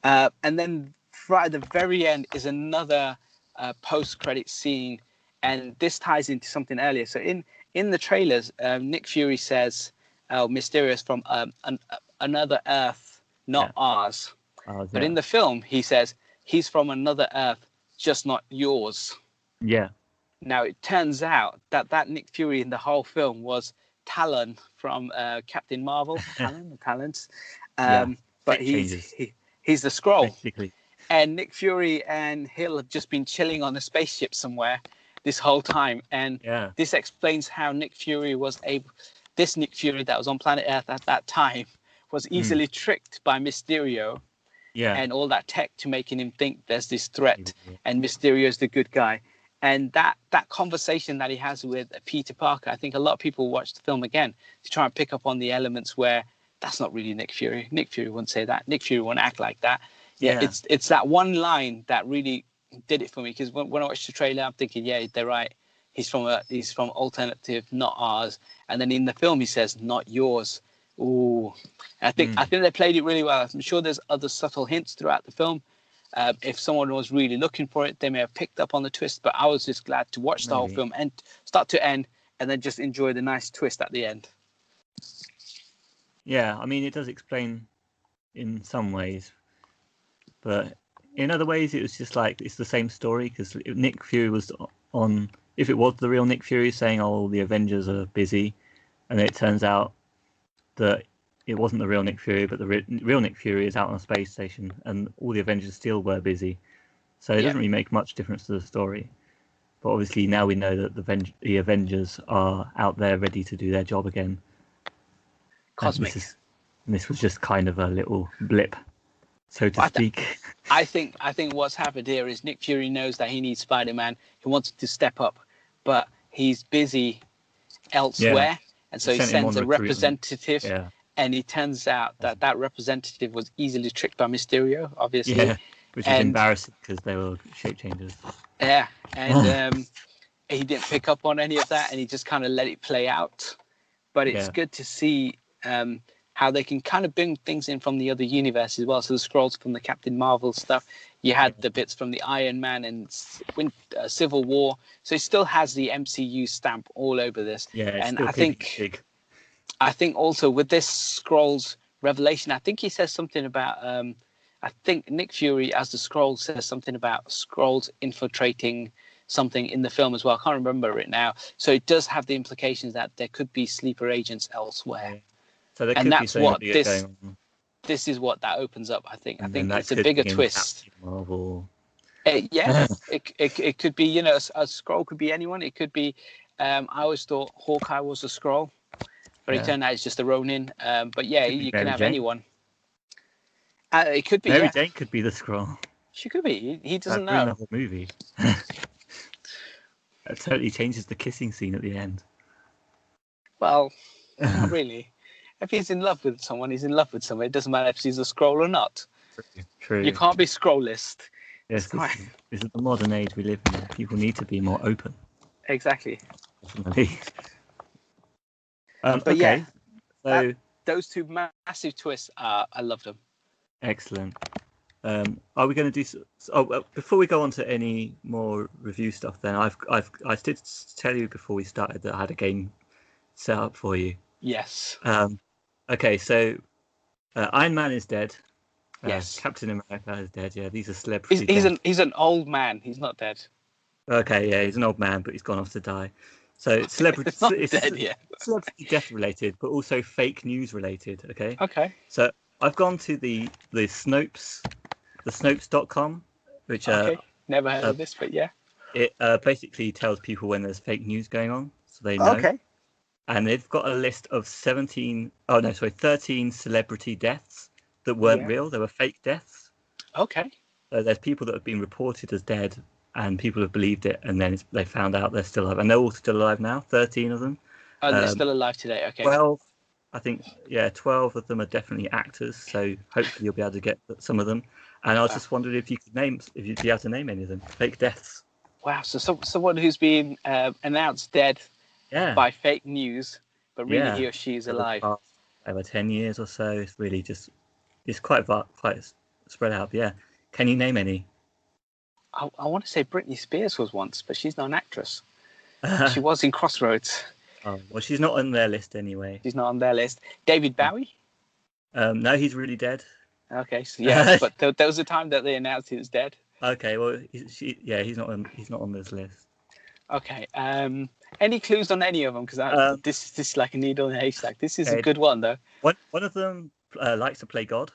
And then right at the very end is another post-credit scene, and this ties into something earlier. So in the trailers, Nick Fury says, Mysterio is from another Earth, not ours. But in the film, he says, he's from another Earth, just not yours. Yeah. Now, it turns out that Nick Fury in the whole film was Talon from Captain Marvel. Talons. But he's the Skrull. Basically. And Nick Fury and Hill have just been chilling on a spaceship somewhere this whole time. And this explains how Nick Fury was able... this Nick Fury that was on planet Earth at that time was easily tricked by Mysterio and all that tech to making him think there's this threat and Mysterio's the good guy. And that conversation that he has with Peter Parker, I think a lot of people watch the film again to try and pick up on the elements where that's not really Nick Fury. Nick Fury wouldn't say that. Nick Fury wouldn't act like that. Yeah, it's that one line that really did it for me, because when I watched the trailer, I'm thinking, yeah, they're right. He's from alternative, not ours. And then in the film, he says, not yours. Ooh, I think they played it really well. I'm sure there's other subtle hints throughout the film. If someone was really looking for it, they may have picked up on the twist. But I was just glad to watch the whole film and start to end, and then just enjoy the nice twist at the end. Yeah, I mean, it does explain in some ways, but in other ways, it was just like it's the same story, because Nick Fury was on. If it was the real Nick Fury saying, "Oh, the Avengers are busy," and it turns out that it wasn't the real Nick Fury, but the real Nick Fury is out on a space station, and all the Avengers still were busy. So it doesn't really make much difference to the story. But obviously now we know that the Avengers are out there ready to do their job again. Cosmic. And this was just kind of a little blip, so to speak. I think what's happened here is Nick Fury knows that he needs Spider-Man. He wants to step up, but he's busy elsewhere, and so he sends a representative. Yeah. And it turns out that representative was easily tricked by Mysterio, obviously. Yeah, which is embarrassing because they were shape changers. Yeah, and he didn't pick up on any of that, and he just kind of let it play out. But it's good to see how they can kind of bring things in from the other universe as well. So the Skrulls from the Captain Marvel stuff, you had the bits from the Iron Man and Civil War. So it still has the MCU stamp all over this. Yeah, it's and still big. I think also with this Skrulls revelation, I think he says something about, I think Nick Fury as the Skrull says something about Skrulls infiltrating something in the film as well. I can't remember it now. So it does have the implications that there could be sleeper agents elsewhere. Yeah. So there and could that's be what this is what that opens up, I think. I think it's a bigger twist. Marvel. It could be, you know, a Skrull could be anyone. It could be, I always thought Hawkeye was a Skrull. But it turned out it's just a Ronin. But yeah, you can have anyone. It could be. Mary Jane could be the Skrull. She could be. He doesn't know. That whole movie. That totally changes the kissing scene at the end. Well, not really. If he's in love with someone, he's in love with someone. It doesn't matter if he's a Skrull or not. True. You can't be Skrullist. Yes, this is the modern age we live in. People need to be more open. Exactly. Definitely. But okay. So those two massive twists, I loved them. Excellent. Are we going to do? Before we go on to any more review stuff, then I did tell you before we started that I had a game set up for you. Yes. Okay, so Iron Man is dead. Yes. Captain America is dead. Yeah, these are celebrities. He's an old man. He's not dead. Okay, yeah, he's an old man, but he's gone off to die. So celebrity death related, but also fake news related. Okay. So I've gone to the Snopes.com, which never heard of this, but yeah. It basically tells people when there's fake news going on, so they know. Okay. And they've got a list of 13 celebrity deaths that weren't real. They were fake deaths. Okay. So there's people that have been reported as dead, and people have believed it, and then they found out they're still alive. And they're all still alive now, 13 of them. Oh, they're still alive today, okay. 12, I think, 12 of them are definitely actors, so hopefully you'll be able to get some of them. And I was just wondering if you'd be able to name any of them. Fake deaths. Wow, so someone who's been announced dead by fake news, but really he or she is alive. Over 10 years or so. It's really just, it's quite spread out. But yeah. Can you name any? I want to say Britney Spears was once, but she's not an actress. She was in Crossroads. Oh, well, she's not on their list anyway. She's not on their list. David Bowie? No, he's really dead. Okay, so yeah, but there was a time that they announced he was dead. Okay, well, he's not on this list. Okay, any clues on any of them? Because this is like a needle in a haystack. This is a good one, though. One of them likes to play God.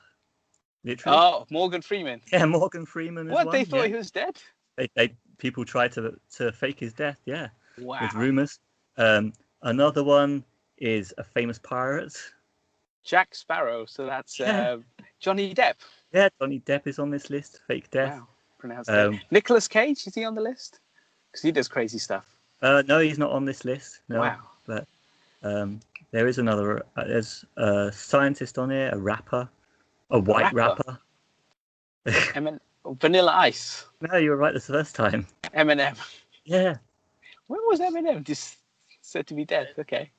Literally. Oh, Morgan Freeman. Yeah, Morgan Freeman. What, they thought he was dead? People tried to fake his death. Yeah. Wow. With rumors. Another one is a famous pirate. Jack Sparrow. So that's Yeah. Johnny Depp. Yeah, Johnny Depp is on this list. Fake death. Wow, pronounced it. Nicolas Cage, is he on the list? Because he does crazy stuff. No, he's not on this list. No. Wow. But there is another. There's a scientist on here, a rapper, a white rapper. Vanilla Ice. No, you were right the first time. Eminem. Yeah. When was Eminem just said to be dead? Okay.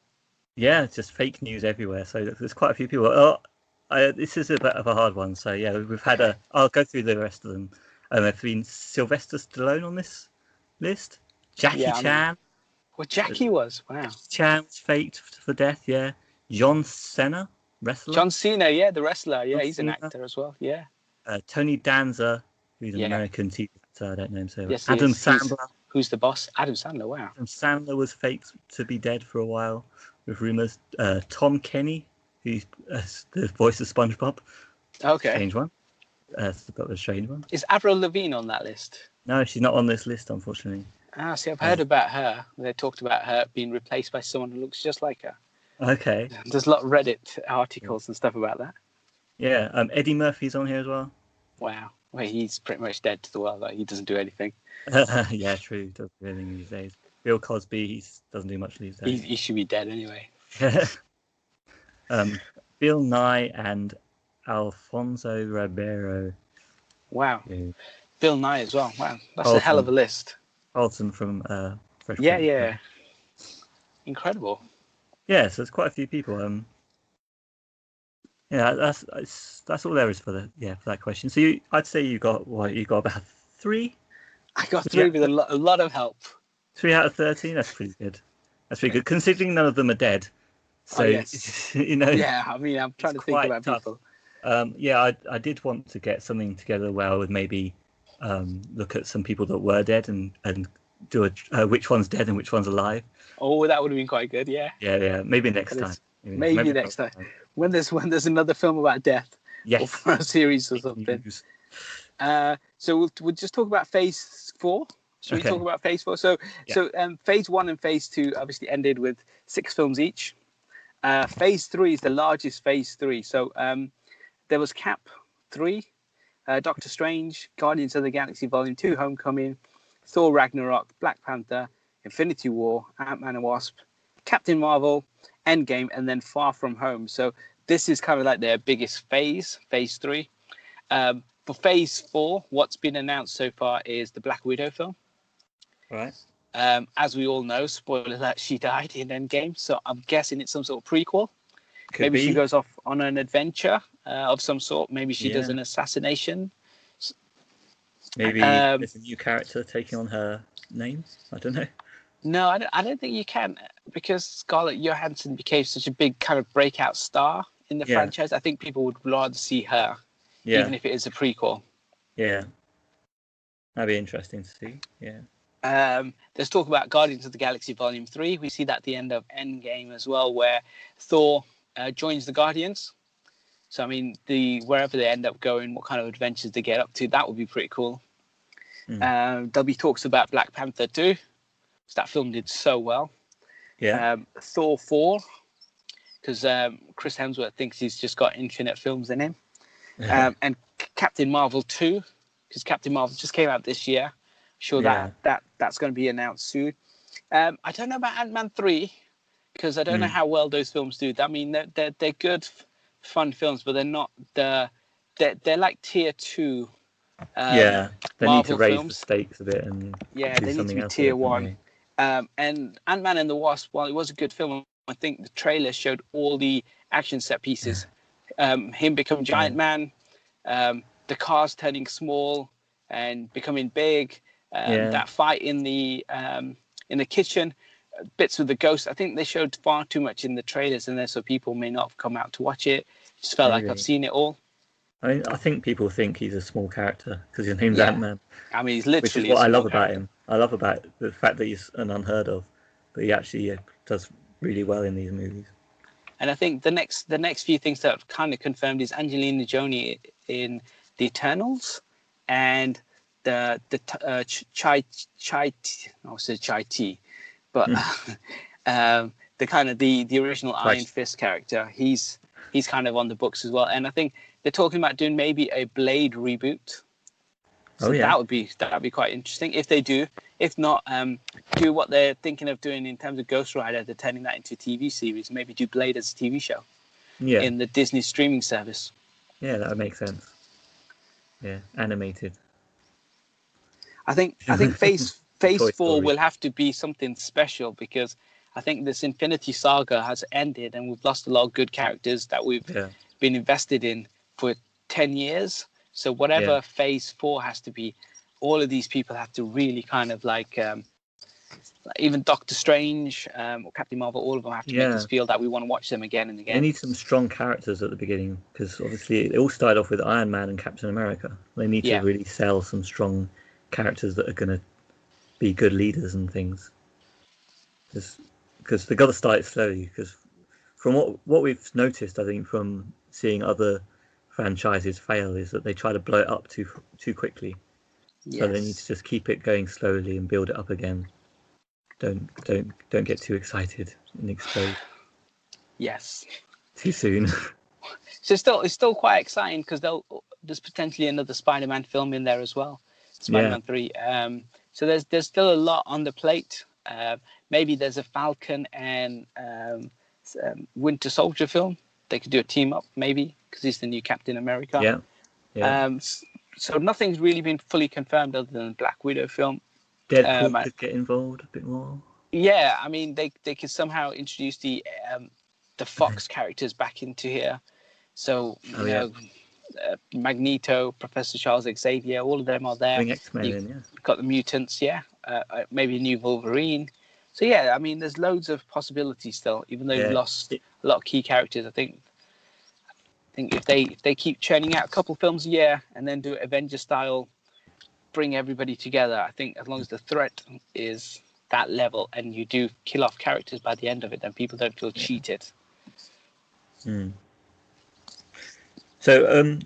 Yeah, it's just fake news everywhere. So there's quite a few people. This is a bit of a hard one. So yeah, we've had I'll go through the rest of them. There's been Sylvester Stallone on this list. Jackie Chan. Well, Jackie was. Wow. Chan was faked for death. Yeah. John Cena, wrestler. John Cena, yeah, the wrestler. Yeah, he's an actor as well. Yeah. Tony Danza, who's an American TV actor. I don't know him so well. Yes, Adam Sandler. Who's the boss? Adam Sandler. Wow. Adam Sandler was faked to be dead for a while, with rumors. Tom Kenny, who's the voice of SpongeBob. Okay. Strange one. That's a bit of a strange one. Is Avril Lavigne on that list? No, she's not on this list, unfortunately. See, I've heard about her. They talked about her being replaced by someone who looks just like her. Okay. There's a lot of Reddit articles and stuff about that. Yeah. Eddie Murphy's on here as well. Wow. Well, he's pretty much dead to the world. Like, he doesn't do anything. Yeah, true. Doesn't do anything these days. Bill Cosby, he doesn't do much these days. He should be dead anyway. Bill Nye and Alfonso Ribeiro. Wow. Yeah. Bill Nye as well. Wow. That's a hell of a list. Alton from Fresh Prince. Yeah. Incredible. Yeah, so there's quite a few people. Yeah, that's all there is for that question. So I'd say you got about 3. I got 3 with a lot of help. 3 out of 13. That's pretty good. That's pretty good, considering none of them are dead. So yes. Yeah, I mean, I'm trying to think about tough. People. I did want to get something together where I would maybe look at some people that were dead and do which one's dead and which one's alive. Oh, that would have been quite good. Yeah. Yeah. Maybe next time. Maybe next time. When there's another film about death. Yes. Or a series or something. So we'll just talk about Phase 4. Should we talk about Phase 4? So Phase 1 and Phase 2 obviously ended with 6 films each. Phase 3 is the largest Phase 3. So there was Cap 3, Doctor Strange, Guardians of the Galaxy Volume 2, Homecoming, Thor Ragnarok, Black Panther, Infinity War, Ant-Man and Wasp, Captain Marvel, Endgame, and then Far From Home. So this is kind of like their biggest Phase 3. For Phase 4, what's been announced so far is the Black Widow film. Right. As we all know, spoiler alert, she died in Endgame. So I'm guessing it's some sort of prequel. Maybe she goes off on an adventure of some sort. Maybe she does an assassination. Maybe there's a new character taking on her name. I don't know. No, I don't think you can, because Scarlett Johansson became such a big kind of breakout star in the franchise. I think people would rather see her, even if it is a prequel. Yeah. That'd be interesting to see. Yeah. There's talk about Guardians of the Galaxy Volume 3. We see that at the end of Endgame as well, where Thor joins the Guardians. So, I mean, wherever they end up going, what kind of adventures they get up to, that would be pretty cool. There'll be talks about Black Panther 2, because that film did so well. Yeah. Thor 4, because Chris Hemsworth thinks he's just got infinite films in him. And Captain Marvel 2, because Captain Marvel just came out this year. Sure, that's going to be announced soon. I don't know about Ant-Man 3, because I don't know how well those films do. I mean, they're good, fun films, but they're not they're like tier 2. They Marvel need to raise films. the stakes a bit and they need to be tier 1. And Ant-Man and the Wasp, while it was a good film, I think the trailer showed all the action set pieces. Him becoming Giant Man, the cars turning small and becoming big. That fight in the kitchen, bits with the ghost. I think they showed far too much in the trailers, and so people may not have come out to watch it. Just felt like I've seen it all. I think people think he's a small character because his name's Ant-Man. I mean, he's literally. Which is what I love about him. I love about the fact that he's an unheard of, but he actually does really well in these movies. And I think the next few things that are kind of confirmed is Angelina Jolie in The Eternals, and the chai tea, but the kind of the original Iron Fist character. He's kind of on the books as well, and I think they're talking about doing maybe a Blade reboot. So that would be quite interesting if they do. If not, do what they're thinking of doing in terms of Ghost Rider, they're turning that into a TV series. Maybe do Blade as a TV show in the Disney streaming service. Yeah, that would make sense. Yeah, animated. I think Phase 4 will have to be something special, because I think this Infinity Saga has ended and we've lost a lot of good characters that we've been invested in for 10 years. So whatever Phase 4 has to be, all of these people have to really kind of like even Doctor Strange or Captain Marvel, all of them have to make us feel that we want to watch them again and again. They need some strong characters at the beginning, because obviously it all started off with Iron Man and Captain America. They need to really sell some strong characters that are going to be good leaders and things. Because they've got to start it slowly. Because from what we've noticed, I think, from seeing other franchises fail, is that they try to blow it up too quickly. So they need to just keep it going slowly and build it up again. Don't get too excited and explode. Yes. Too soon. So it's still quite exciting, because there's potentially another Spider-Man film in there as well, Spider-Man 3. So there's still a lot on the plate. Maybe there's a Falcon and Winter Soldier film. They could do a team up, maybe, because he's the new Captain America. Yeah. So nothing's really been fully confirmed other than the Black Widow film. Deadpool could get involved a bit more. Yeah, I mean, they could somehow introduce the Fox characters back into here. So, you know, Magneto, Professor Charles Xavier, all of them are there. Bring X-Men in, You've got the mutants, maybe a new Wolverine. So, yeah, I mean, there's loads of possibilities still, even though we've lost a lot of key characters. I think if they keep churning out a couple films a year and then do Avenger style, bring everybody together, I think as long as the threat is that level and you do kill off characters by the end of it, then people don't feel cheated. So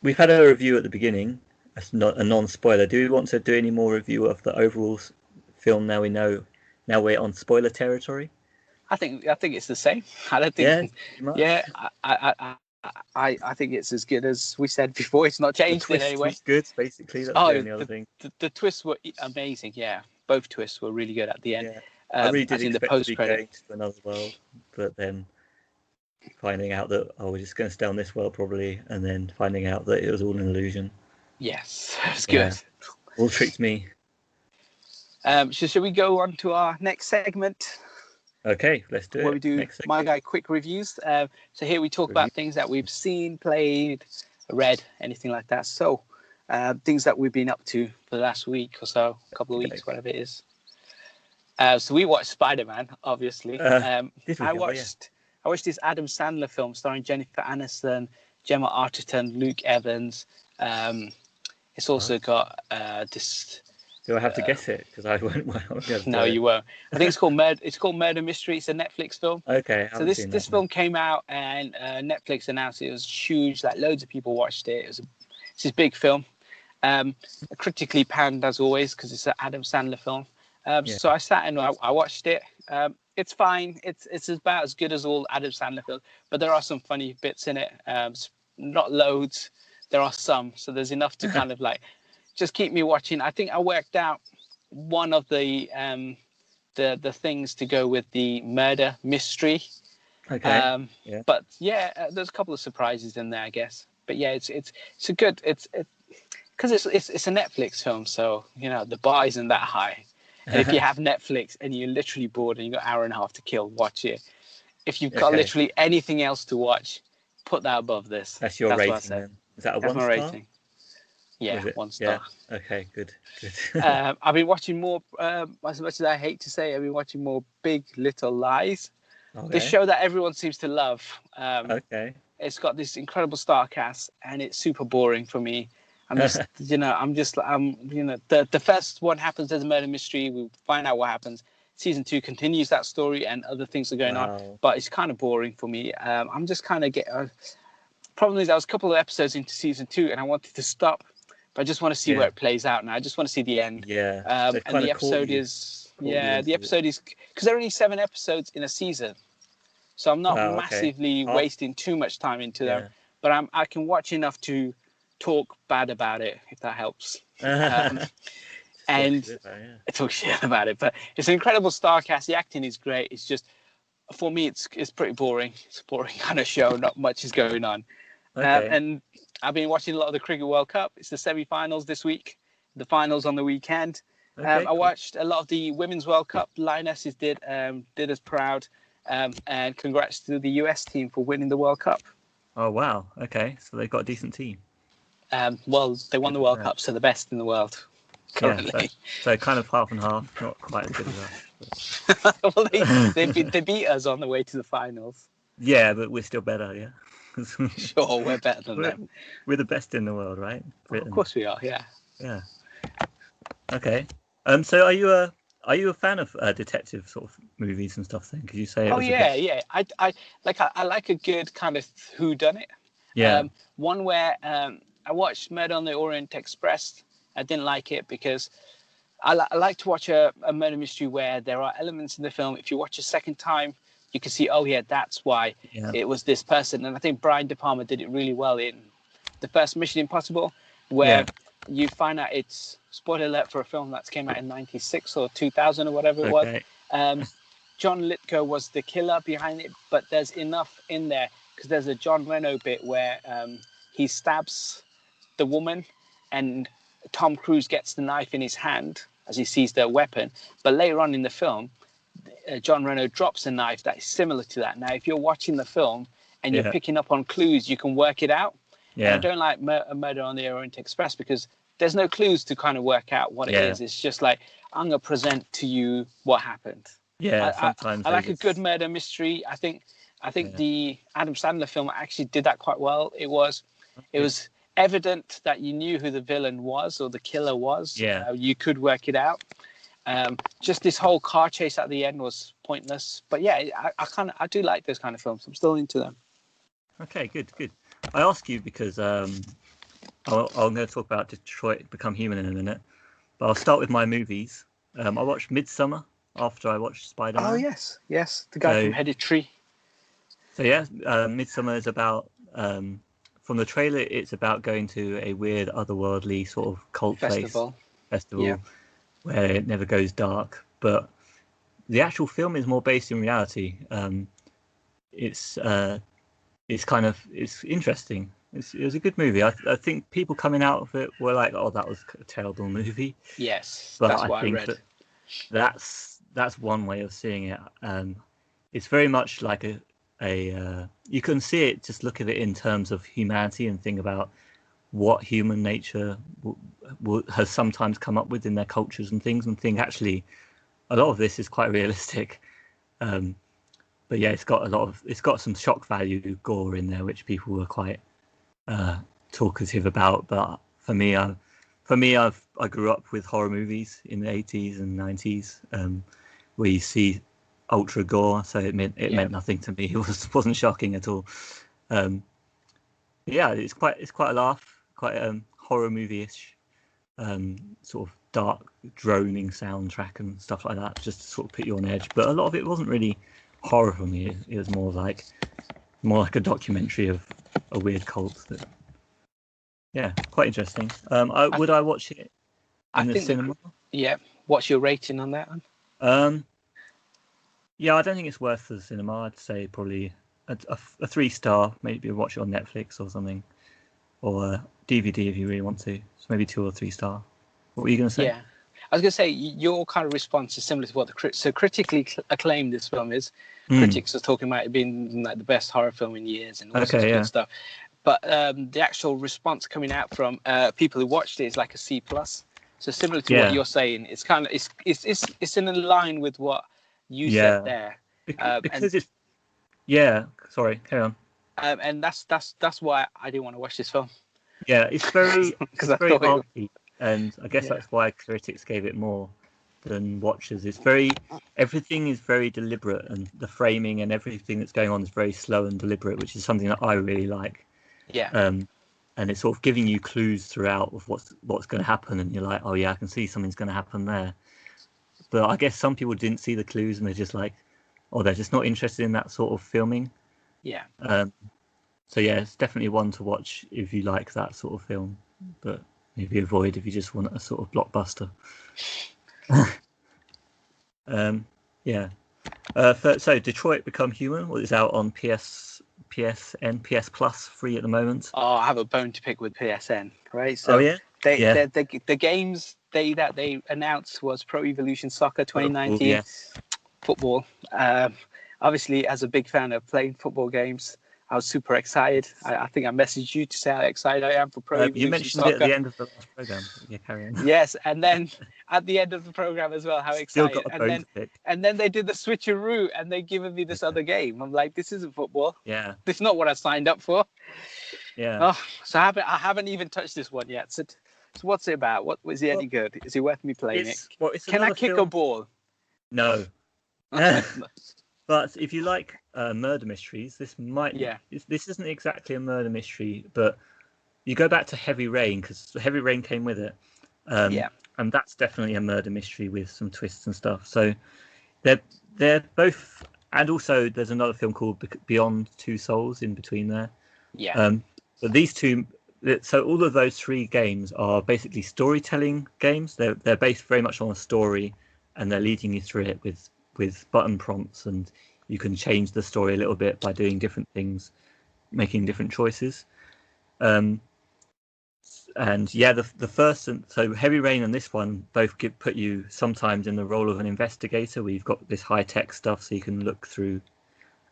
we've had a review at the beginning. That's not a non-spoiler. Do we want to do any more review of the overall film now we're on spoiler territory? I think it's the same. I don't think. I think it's as good as we said before. It's not changed in any way. Was good, basically. That's the only other thing. The twists were amazing. Yeah, both twists were really good at the end. Yeah. I really did expect to be going to another world, but then finding out that we're just going to stay on this world probably, and then finding out that it was all an illusion. Yes, it was good. All tricked me. So should we go on to our next segment? Okay, let's do it. Where we do My Guy quick reviews. So here we talk about things that we've seen, played, read, anything like that. So things that we've been up to for the last week or so, a couple of weeks, whatever it is. So we watched Spider-Man, obviously. I watched this Adam Sandler film starring Jennifer Aniston, Gemma Arterton, Luke Evans. It's also got this. Do I have to guess it? Because I won't. No, you won't. I think it's called Murder Mystery. It's a Netflix film. Okay. So this film came out and Netflix announced it was huge. Like loads of people watched it. It's this big film, critically panned as always because it's an Adam Sandler film. So I sat and I watched it. It's fine. It's about as good as all Adam Sandler films, but there are some funny bits in it. Not loads. There are some. So there's enough to kind of like just keep me watching. I think I worked out one of the things to go with the murder mystery. Okay. But there's a couple of surprises in there, I guess. But yeah, it's a good because it's a Netflix film, so you know the bar isn't that high. And if you have Netflix and you're literally bored and you've got an hour and a half to kill, watch it. If you've got literally anything else to watch, put that above this. That's your rating then. Is that a 1 star? Rating. Yeah, 1 star. Yeah. Okay, good. I've been watching more, as much as I hate to say, I've been watching more Big Little Lies. Okay. This show that everyone seems to love. It's got this incredible star cast and it's super boring for me. The first one happens as a murder mystery. We find out what happens. Season 2 continues that story and other things are going on, but it's kind of boring for me. I'm just kind of problem is I was a couple of episodes into season 2 and I wanted to stop, but I just want to see where it plays out now. I just want to see the end. Yeah. And the episode is Yeah, the episode is because there are only 7 episodes in a season, so I'm not massively wasting too much time into them. But I can watch enough to talk bad about it, if that helps. And talk shit about it. But it's an incredible star cast. The acting is great. It's just, for me, it's pretty boring. It's a boring kind of show. Not much is going on. And I've been watching a lot of the Cricket World Cup. It's the semi-finals this week. The finals on the weekend. I watched a lot of the Women's World Cup. Lionesses did us proud. And congrats to the US team for winning the World Cup. Oh, wow. Okay. So they've got a decent team. Well, they won the World Cup, so the best in the world currently. Yeah, so kind of half and half, not quite as good as us. Well, they beat us on the way to the finals. Yeah, but we're still better, yeah. Sure, we're better than them. We're the best in the world, right? Well, of course we are, yeah. Yeah. Okay. So are you a fan of detective sort of movies and stuff then? Because you say yeah. I like a good kind of whodunit. Yeah. One where I watched Murder on the Orient Express. I didn't like it because I like to watch a murder mystery where there are elements in the film. If you watch a second time, you can see, oh yeah, that's why it was this person. And I think Brian De Palma did it really well in the first Mission Impossible, where you find out it's, spoiler alert for a film that came out in 96 or 2000 or whatever it was. John Lithgow was the killer behind it, but there's enough in there because there's a John Reno bit where he stabs the woman and Tom Cruise gets the knife in his hand as he sees the weapon. But later on in the film, John Reno drops a knife that is similar to that. Now, if you're watching the film and you're picking up on clues, you can work it out. Yeah. And I don't like Murder on the Orient Express because there's no clues to kind of work out what it is. It's just like, I'm going to present to you what happened. Yeah, sometimes I like a good murder mystery. I think the Adam Sandler film actually did that quite well. It was evident that you knew who the villain was or the killer was. Yeah. You could work it out. Just this whole car chase at the end was pointless. But yeah, I do like those kind of films. I'm still into them. Okay, good. I ask you because I'm going to talk about Detroit Become Human in a minute. But I'll start with my movies. I watched Midsommar after I watched Spider-Man. Oh, yes. The guy from Hereditary. So yeah, Midsommar is about... from the trailer, it's about going to a weird, otherworldly sort of cult festival, where it never goes dark. But the actual film is more based in reality. It's interesting. It was a good movie. I think people coming out of it were like, "Oh, that was a terrible movie." Yes, but that's what I think read. That's one way of seeing it. It's very much like you can see it, just look at it in terms of humanity and think about what human nature has sometimes come up with in their cultures and things, and think actually a lot of this is quite realistic. But yeah, it's got some shock value gore in there, which people were quite talkative about. But for me, I grew up with horror movies in the 80s and 90s, where you see ultra gore, so it meant nothing to me. It wasn't shocking at all. Yeah, it's quite a laugh, quite horror movie-ish, sort of dark droning soundtrack and stuff like that, just to sort of put you on edge. But a lot of it wasn't really horror for me. It was more like a documentary of a weird cult. Quite interesting. Would I watch it in the cinema? What's your rating on that one? Yeah, I don't think it's worth the cinema. I'd say probably a 3-star. Maybe watch it on Netflix or something, or a DVD if you really want to. So maybe 2 or 3 star. What were you going to say? Yeah, I was going to say your kind of response is similar to what so critically acclaimed this film is. Critics are talking about it being like the best horror film in years and all sorts of good stuff. But the actual response coming out from people who watched it is like a C+. So similar to what you're saying, it's kind of it's in line with what you said there. Because it's sorry, carry on. And that's why I didn't want to watch this film. Yeah, it's very arty, and I guess that's why critics gave it more than watchers. Everything is very deliberate, and the framing and everything that's going on is very slow and deliberate, which is something that I really like. Yeah. And it's sort of giving you clues throughout of what's going to happen, and you're like, oh yeah, I can see something's going to happen there. but I guess some people didn't see the clues and they're just like, or they're just not interested in that sort of filming. Yeah. So yeah, it's definitely one to watch if you like that sort of film, but maybe avoid if you just want a sort of blockbuster. Yeah. So Detroit Become Human is out on PSN, PS Plus, free at the moment. Oh, I have a bone to pick with PSN, right? So, the games that they announced was Pro Evolution Soccer 2019 yes. football. Obviously, as a big fan of playing football games, I was super excited. I think I messaged you to say how excited I am for Pro Evolution Soccer. You mentioned it at the end of the last program. Yeah, carry on. Yes, and then at the end of the program as well, how excited. Still got a bone to pick. And then they did the switcheroo and they given me this other game. I'm like, this isn't football. Yeah. This is not what I signed up for. Yeah. Oh, so I haven't even touched this one yet. So what's it about? Is it any good? Is it worth me playing it? Can I kick a ball? No. But if you like murder mysteries, this isn't exactly a murder mystery, but you go back to Heavy Rain, because Heavy Rain came with it. And that's definitely a murder mystery with some twists and stuff. So they're both, and also there's another film called Beyond Two Souls in between there. Yeah. But these two, so all of those three games are basically storytelling games. They're based very much on a story, and they're leading you through it with button prompts, and you can change the story a little bit by doing different things, making different choices. And yeah, the first, so Heavy Rain and this one both put you sometimes in the role of an investigator, where you've got this high-tech stuff, so you can look through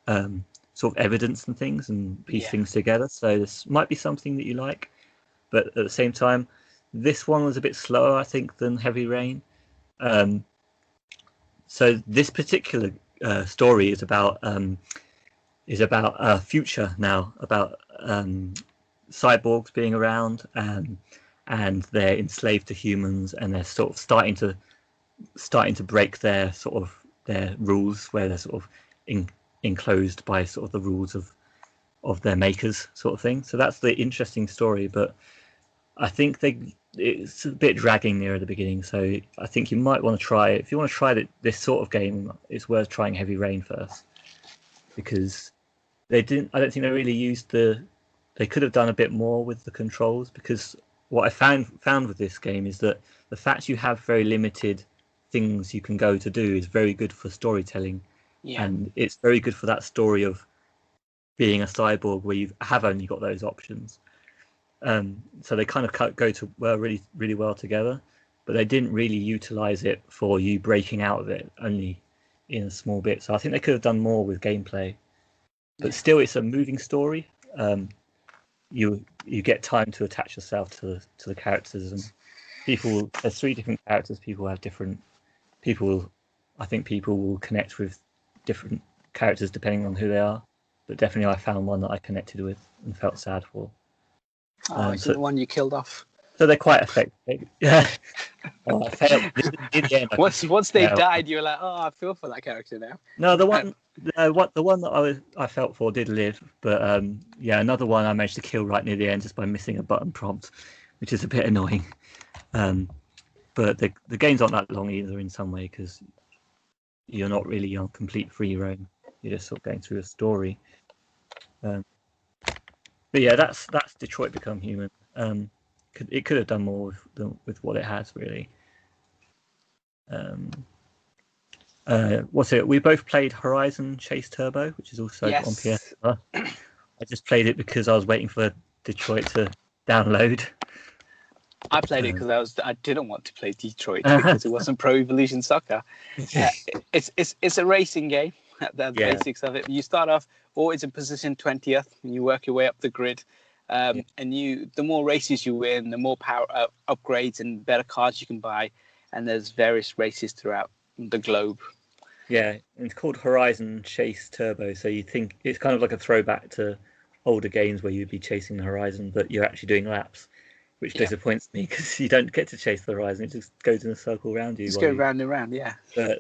sort of evidence and things and piece things together. So this might be something that you like, but at the same time, this one was a bit slower, I think, than Heavy Rain. So this particular story is about a future now, about cyborgs being around, and they're enslaved to humans, and they're sort of starting to break their rules, where they're sort of enclosed by sort of the rules of their makers, sort of thing. So that's the interesting story, but I think it's a bit dragging near the beginning. So I think you might want to try, if you want to try this sort of game, it's worth trying Heavy Rain first, because I don't think they really used they could have done a bit more with the controls, because what I found with this game is that the fact you have very limited things you can go to do is very good for storytelling. And it's very good for that story of being a cyborg where you have only got those options. So they kind of go to really, really well together, but they didn't really utilize it for you breaking out of it only in a small bit. So I think they could have done more with gameplay, but still, it's a moving story. You get time to attach yourself to the characters, and there's three different characters. I think people will connect with different characters depending on who they are, but definitely I found one that I connected with and felt sad for. So the one you killed off. So they're quite effective. Yeah. I failed. Once they died, you were like, "Oh, I feel for that character now." No, the one that I felt for did live, but another one I managed to kill right near the end just by missing a button prompt, which is a bit annoying. But the games aren't that long either in some way, because you're not really on complete free roam. You're just sort of going through a story. But yeah, that's Detroit Become Human. It could have done more with what it has, really. We both played Horizon Chase Turbo, which is also on PS. I just played it because I was waiting for Detroit to download. I played it because I didn't want to play Detroit because it wasn't Pro Evolution Soccer. It's a racing game. The basics of it. You start off always in position 20th, and you work your way up the grid. And the more races you win, the more power upgrades and better cars you can buy. And there's various races throughout the globe. Yeah, and it's called Horizon Chase Turbo. So you think it's kind of like a throwback to older games where you'd be chasing the horizon, but you're actually doing laps, which disappoints me because you don't get to chase the horizon. It just goes in a circle around you. Just go round and round, yeah. But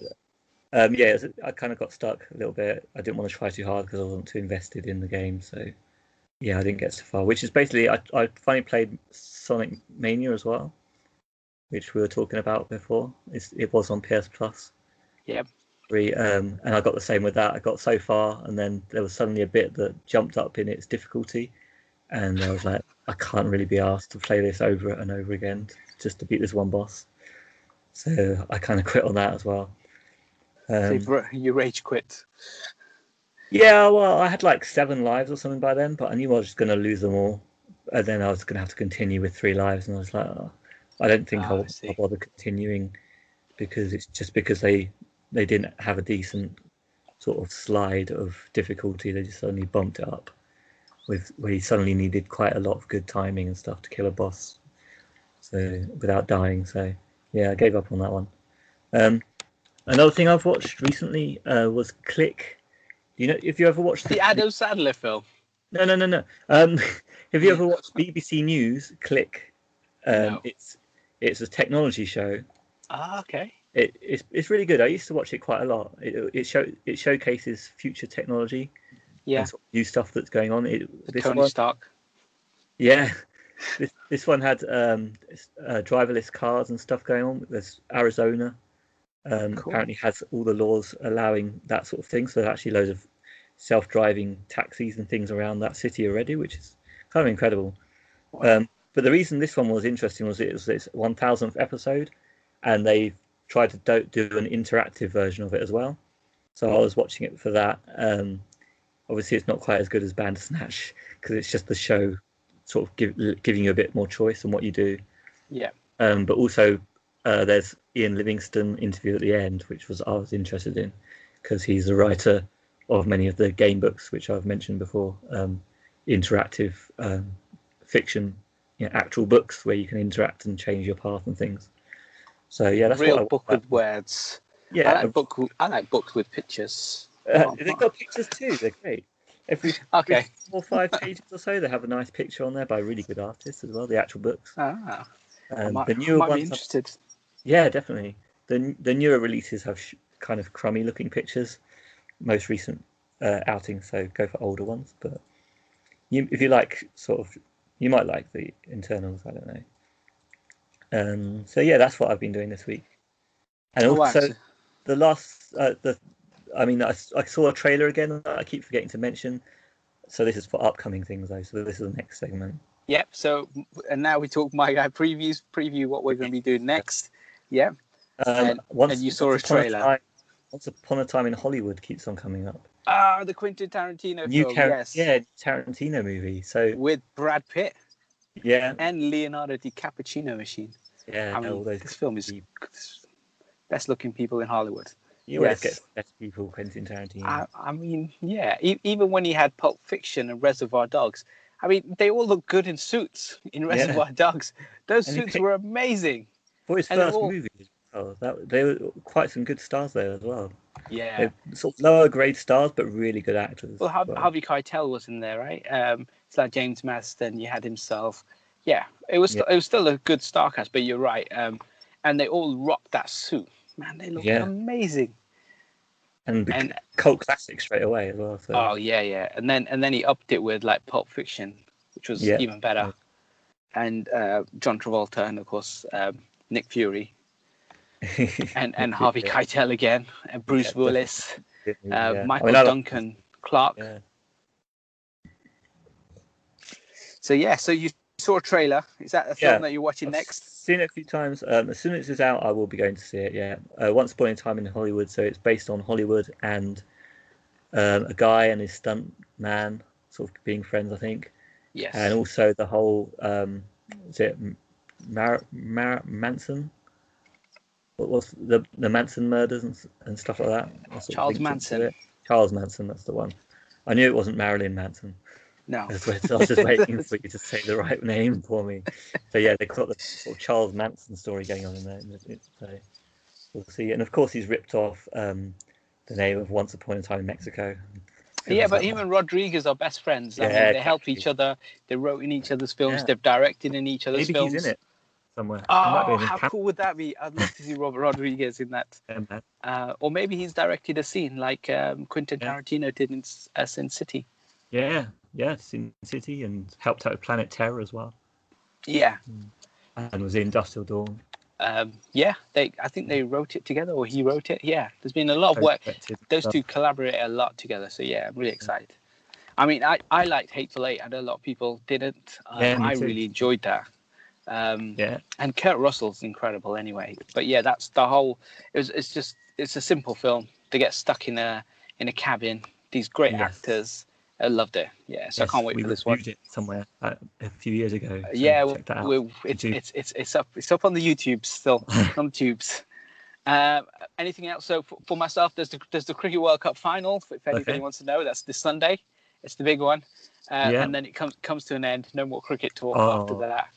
I kind of got stuck a little bit. I didn't want to try too hard because I wasn't too invested in the game. So yeah, I didn't get so far. Which is basically I finally played Sonic Mania as well. which we were talking about before. It was on PS Plus. Yep. And I got the same with that. I got so far, and then there was suddenly a bit that jumped up in its difficulty, and I was like, I can't really be asked to play this over and over again just to beat this one boss. So I kind of quit on that as well. So you rage quit. Yeah, well, I had like 7 lives or something by then, but I knew I was just going to lose them all, and then I was going to have to continue with 3 lives, and I was like, oh, I don't think I'll bother continuing, because it's just because they didn't have a decent sort of slide of difficulty. They just suddenly bumped it up where you suddenly needed quite a lot of good timing and stuff to kill a boss, so without dying. So yeah, I gave up on that one. Another thing I've watched recently was Click. You know, if you ever watched the Adam Sandler film? No. Have you ever watched BBC News Click? No. It's a technology show. Ah, okay. It's really good. I used to watch it quite a lot. It showcases future technology. Yeah. And sort of new stuff that's going on. Tony Stark. Yeah. This one had driverless cars and stuff going on. There's Arizona. Cool. Apparently has all the laws allowing that sort of thing. So there's actually loads of self-driving taxis and things around that city already, which is kind of incredible. Wow. But the reason this one was interesting was it was its 1000th episode, and they tried to do an interactive version of it as well. So I was watching it for that. Obviously, it's not quite as good as Bandersnatch because it's just the show sort of giving you a bit more choice on what you do. Yeah. But also, there's Ian Livingstone interview at the end, which I was interested in because he's the writer of many of the game books, which I've mentioned before, interactive fiction, actual books where you can interact and change your path and things. So yeah, that's real book with words. Yeah, I like books with pictures. They've got pictures too. They're great. Every 4 or 5 pages or so, they have a nice picture on there by really good artists as well. The actual books. The newer ones. Be interested. Yeah, definitely. The newer releases have kind of crummy looking pictures. Most recent outings, so go for older ones. But if you like, you might like the internals. I don't know. So yeah, that's what I've been doing this week. And also, the last, I saw a trailer again that I keep forgetting to mention. So this is for upcoming things, though. So this is the next segment. Yep. So, and now we talk MyGuy Previews. Preview what we're going to be doing next. Yeah. And you saw a trailer. Once Upon a Time in Hollywood keeps on coming up. The Quentin Tarantino film. Yes. Yeah, Tarantino movie. So with Brad Pitt. Yeah. And Leonardo DiCaprio machine. Yeah. I mean, this film is best looking people in Hollywood. You always get best people, Quentin Tarantino. I mean, yeah. Even when he had Pulp Fiction and Reservoir Dogs, I mean, they all look good in suits in Reservoir Dogs. Those suits were amazing. For his first movie, they were quite some good stars there as well. Yeah. They're sort of lower grade stars, but really good actors. Well, Harvey Keitel was in there, right? It's like James Marsden. You had himself. Yeah, it was still a good star cast, but you're right. And they all rocked that suit. Man, they look amazing. And cult classic straight away as well. So. Oh yeah. And then he upped it with like Pulp Fiction, which was even better. And John Travolta, and of course Nick Fury, and Harvey Keitel again, and Bruce Willis, Michael Duncan Clark. Yeah. So you saw a trailer. Is that a film that you're watching next? Seen it a few times. As soon as it's out, I will be going to see it. Yeah, Once Upon a Time in Hollywood. So it's based on Hollywood and a guy and his stunt man sort of being friends, I think. Yes. And also the whole is it Manson? What was the Manson murders and stuff like that? Charles Manson. Charles Manson, that's the one. I knew it wasn't Marilyn Manson. No. I was just waiting for you to say the right name for me. So yeah, they've got the sort of Charles Manson story going on in there. So we'll see. And of course, he's ripped off the name of Once Upon a Time in Mexico. Yeah, but him and Rodriguez are best friends. I mean, they help each other. They wrote in each other's films. They've directed in each other's films. Maybe he's in it somewhere. Oh, how cool would that be? I'd love to see Robert Rodriguez in that. Or maybe he's directed a scene like Quentin Tarantino did in Sin City. Yeah, Sin City, and helped out with Planet Terror as well. Yeah. And was in Industrial Dawn. Yeah, I think they wrote it together, or he wrote it. Yeah, there's been a lot of work. Those two collaborate a lot together. So yeah, I'm really excited. I mean, I liked Hateful Eight. I know a lot of people didn't. I really enjoyed that. And Kurt Russell's incredible anyway. But yeah, that's the whole. It's a simple film. They get stuck in a cabin. These great actors. I loved it. Yeah, so I can't wait for this one. We reviewed it somewhere a few years ago. So yeah, check that out. It's up on the YouTube still on tubes. Anything else? So for myself, there's the Cricket World Cup final. If anybody wants to know, that's this Sunday. It's the big one, and then it comes to an end. No more cricket talk after that.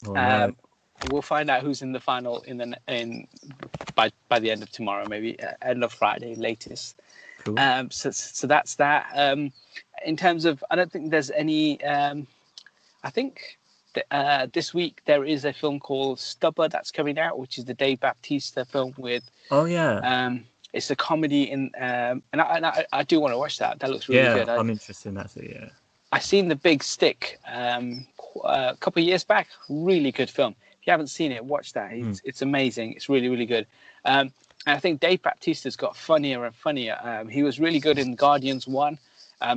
No. We'll find out who's in the final by the end of tomorrow, maybe end of Friday latest. Cool. So that's that. In terms of, I don't think there's any. I think this week there is a film called Stubber that's coming out, which is the Dave Bautista film with. Oh yeah. It's a comedy and I do want to watch that. That looks really good. I'm interested in that too. Yeah. I seen The Big Stick a couple of years back. Really good film. If you haven't seen it, watch that. It's amazing. It's really, really good. And I think Dave Bautista's got funnier and funnier. He was really good in Guardians 1.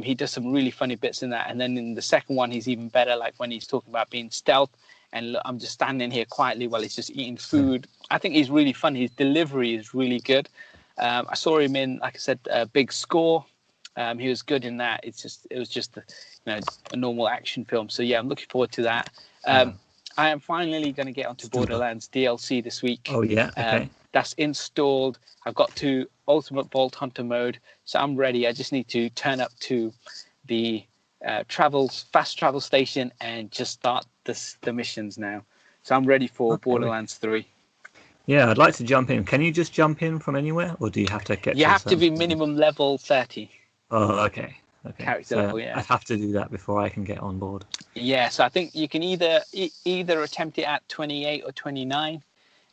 He does some really funny bits in that. And then in the second one, he's even better, like when he's talking about being stealth. And look, I'm just standing here quietly while he's just eating food. I think he's really funny. His delivery is really good. I saw him in, like I said, Big Score. He was good in that. It was just a normal action film. So yeah, I'm looking forward to that. I am finally going to get onto Borderlands DLC this week. Oh yeah, okay. That's installed. I've got to Ultimate Vault Hunter mode, so I'm ready. I just need to turn up to the fast travel station and just start the missions now. So I'm ready for Borderlands 3. Yeah, I'd like to jump in. Can you just jump in from anywhere, or do you have to get? You have to be minimum level 30. Oh, okay. Character level, yeah. I have to do that before I can get on board. Yeah, so I think you can either attempt it at 28 or 29,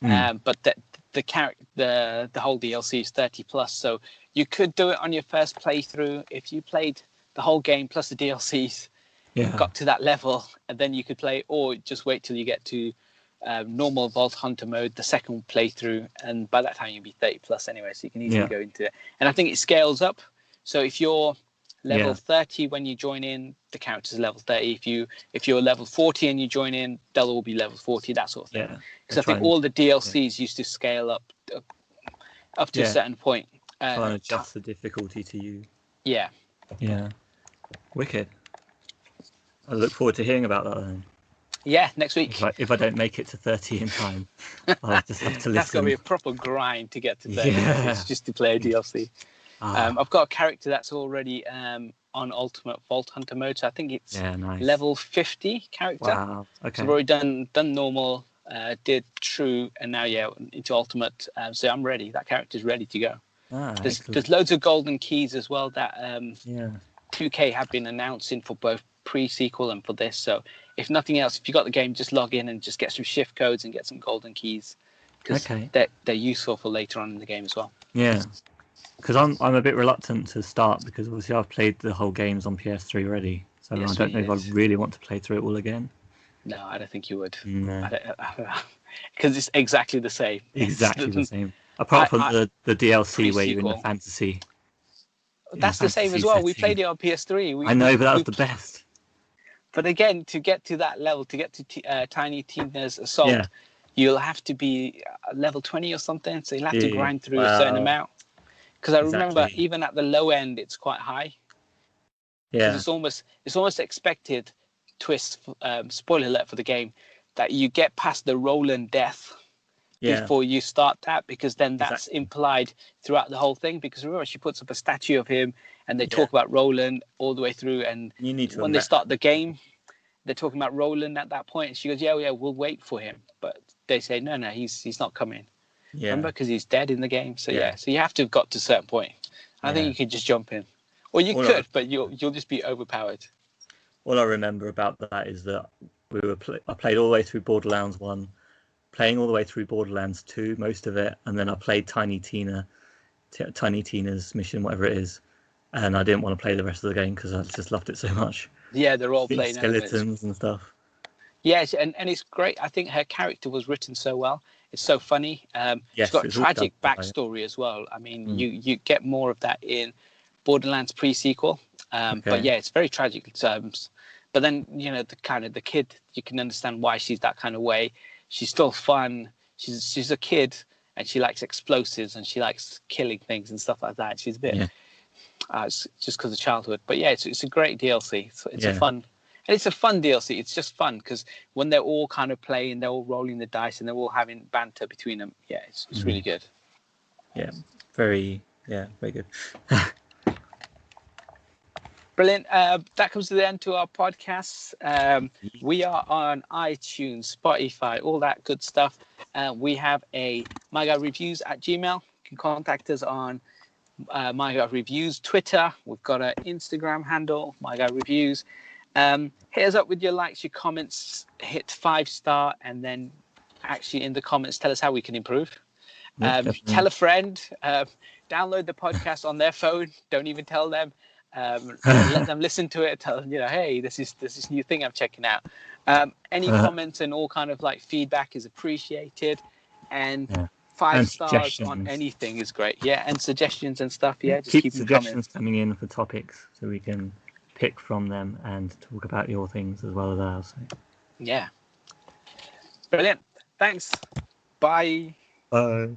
but the whole DLC is 30 plus. So you could do it on your first playthrough if you played the whole game plus the DLCs. Got to that level, and then you could play, or just wait till you get to normal Vault Hunter mode, the second playthrough, and by that time you'll be 30 plus anyway, so you can easily go into it. And I think it scales up. So if you're level 30 when you join in, the character's level 30. If you're level 40 and you join in, they'll all be level 40, that sort of thing. Because I think all the DLCs used to scale up to a certain point. Try and adjust the difficulty to you. Yeah. Wicked. I look forward to hearing about that then. Yeah, next week. If I don't make it to 30 in time, I'll just have to listen. That's going to be a proper grind to get to 30 just to play a DLC. I've got a character that's already on Ultimate Vault Hunter mode, so I think it's level 50 character. Wow, okay. So I've already done normal, did true, and now into Ultimate. So I'm ready. That character's ready to go. There's loads of golden keys as well that 2K have been announcing for both pre-sequel and for this. So if nothing else, if you got the game, just log in and just get some shift codes and get some golden keys, because they're useful for later on in the game as well. Yeah, because I'm a bit reluctant to start, because obviously I've played the whole games on PS3 already, so I don't know if I really want to play through it all again. No, I don't think you would. No, because it's exactly the same. Exactly the same. Apart from the DLC where you're in the fantasy. That's the same as well. We played it on PS3. I know, but that was the best. But again, to get to that level, to get to Tiny Tina's Assault, you'll have to be level 20 or something. So you'll have to grind through a certain amount. Because I remember even at the low end, it's quite high. Yeah. It's almost expected twist. Spoiler alert for the game, that you get past the Roland death before you start that, because then that's implied throughout the whole thing. Because remember, she puts up a statue of him, and they talk about Roland all the way through. And when they start the game, they're talking about Roland at that point. And she goes, "Yeah, we'll wait for him." But they say, "No, he's not coming." Yeah. Remember, because he's dead in the game. So so you have to have got to a certain point. I think you could just jump in, or you could, but you'll just be overpowered. All I remember about that is that I played all the way through Borderlands 1, playing all the way through Borderlands 2, most of it, and then I played Tiny Tina's mission, whatever it is, and I didn't want to play the rest of the game because I just loved it so much. Yeah, they're all playing skeletons and stuff. Yes, and it's great. I think her character was written so well. It's so funny. Yes, she's got a it's all tragic done by- backstory as well. I mean, you get more of that in Borderlands pre-sequel. But yeah, it's very tragic. But then, you know, the kid, you can understand why she's that kind of way. She's still fun. She's a kid, and she likes explosives, and she likes killing things and stuff like that. She's a bit, it's just because of childhood. But yeah, it's a great DLC. It's a fun. And it's a fun DLC. It's just fun because when they're all kind of playing, they're all rolling the dice, and they're all having banter between them. Yeah, it's really good. Yeah, very good. Brilliant. That comes to the end to our podcast. We are on iTunes, Spotify, all that good stuff. We have a MyGuy Reviews at Gmail. You can contact us on MyGuy Reviews Twitter. We've got an Instagram handle, MyGuy Reviews. Hit us up with your likes, your comments. Hit 5-star, and then actually in the comments tell us how we can improve. Tell a friend. Download the podcast on their phone. Don't even tell them. Let them listen to it. Tell them, you know, hey, this is this new thing I'm checking out. Any comments and all kind of like feedback is appreciated, and 5 stars on anything is great. Yeah, and suggestions and stuff. Yeah, just keep suggestions coming in for topics so we can pick from them and talk about your things as well as ours. Yeah, brilliant. Thanks. Bye. Bye.